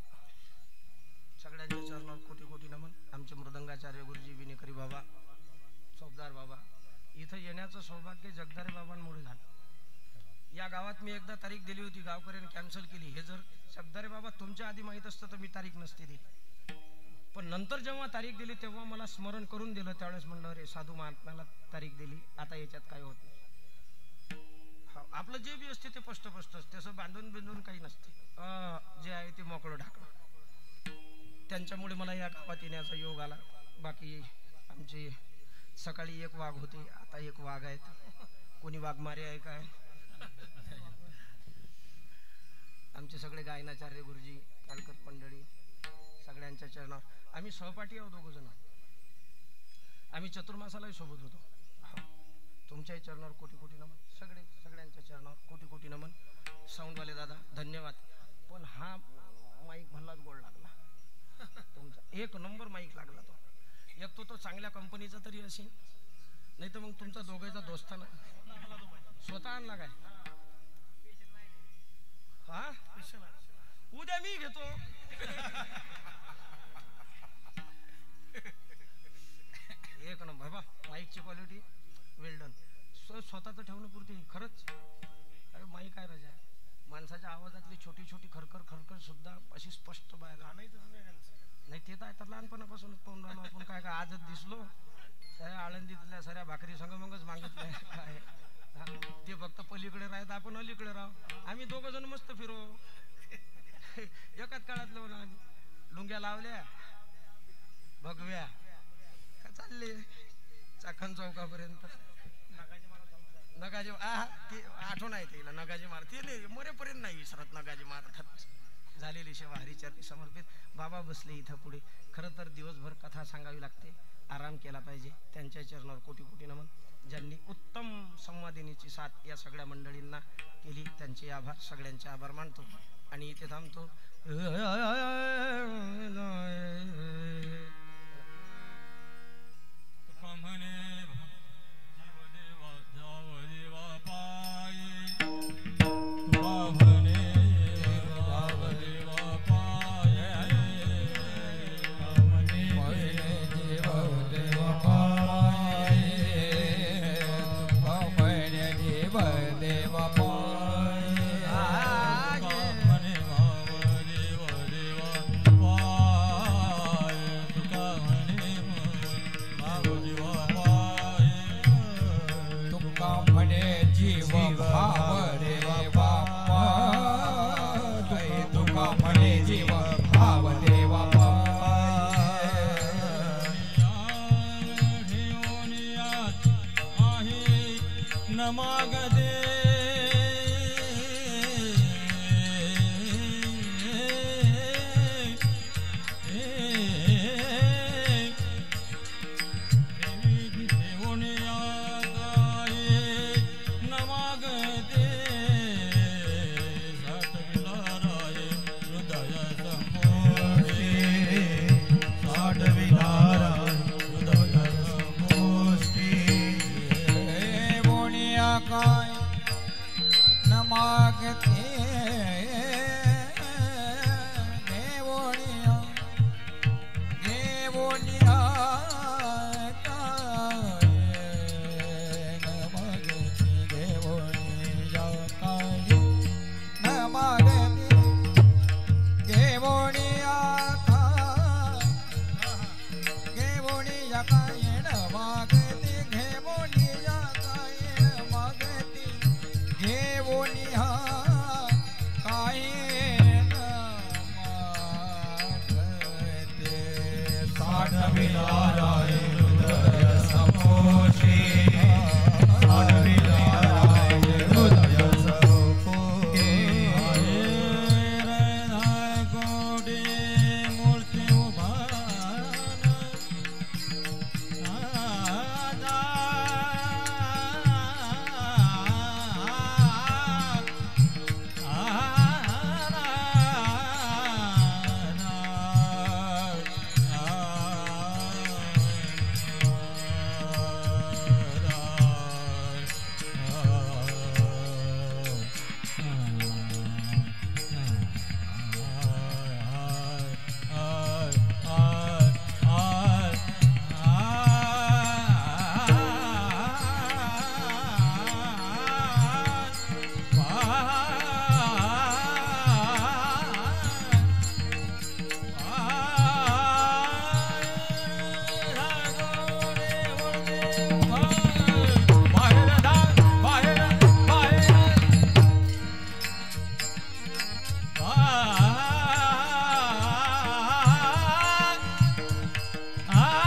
सगळ्यांच्या चरणावर कोटी कोटी नमन. आमचे मृदंगाचार्य गुरुजी विनेकरी बाबा, चौकदार बाबा, इथं येण्याचं सौभाग्य जगदारे बाबांमुळे झालं. या गावात मी एकदा तारीख दिली होती, गावकऱ्यांनी कॅन्सल केली. हे जर जगदारे बाबा तुमच्या आधी माहीत असतं तर मी तारीख नसती दिली. पण नंतर जेव्हा तारीख दिली तेव्हा मला स्मरण करून दिलं. त्यावेळेस म्हणलं अरे साधू महात्म्याला तारीख दिली, आता याच्यात काय होत नाही. आपलं जे बी असते ते स्पष्ट असते, तसं बांधून बिंदून काही नसते. जे आहे ते मोकळं ढाकलं. त्यांच्यामुळे मला या गावात येण्याचा योग आला. बाकी आमचे सकाळी 1 वाघ होते, आता 1 वाघ आहेत. कोणी वाघमारे आहे काय. आमचे सगळे गायनाचार्य गुरुजी, कालकत मंडळी, सगळ्यांच्या चरणावर आम्ही सहपाठी आहोत. 2 जण आम्ही चतुर्मासालाही सोबत होतो. तुमच्याही चरणावर कोटी कोटी नमन. सगळ्यांच्या चरणावर कोटी कोटी नमन. साऊंडवाले दादा धन्यवाद. पण हा माईक भल्लाच गोड लागला तुमचा. 1 नंबर माईक लागला तो. एक तो चांगल्या कंपनीचा तरी असेल, नाही तर मग तुमचा दोघांचा दोस्ताना स्वतः आणला काय. हा उद्या मी घेतो. एक नंबर बा. माईकची क्वालिटी वेल डन. स्वतःचं ठेवणं पुरती खरंच. अरे माईक काय राजा, माणसाच्या आवाजातली छोटी छोटी खरखर सुद्धा अशी स्पष्ट बाहेर नाही. ते तर आता लहानपणापासूनच पाहून राहिलो आपण. काय काय आजच दिसलो साऱ्या आळंदीतल्या साऱ्या भाकरी संग मगच मागितलंय काय. ते फक्त पलीकडे राहत, आपण अलीकडे राहू. आम्ही 2 जण मस्त फिरो. एकाच काळातलं म्हणून आम्ही लुंग्या लावल्या भगव्या का चालले चाकण चौकापर्यंत. नगाजी ते आठवण आहे तिला. नगाजी महाराज ते नाही मरेपर्यंत नाही विसरत नगाजी महाराज. झालेली सेवा हरिचरणी समर्पित. बाबा बसले इथं पुढे. खरं तर दिवसभर कथा सांगावी लागते, आराम केला पाहिजे. त्यांच्या चरणावर कोटी कोटी नमन. ज्यांनी उत्तम संवादिनीची साथ या सगळ्या मंडळींना केली त्यांचे आभार. सगळ्यांचे आभार मानतो आणि इथे थांबतो. Ah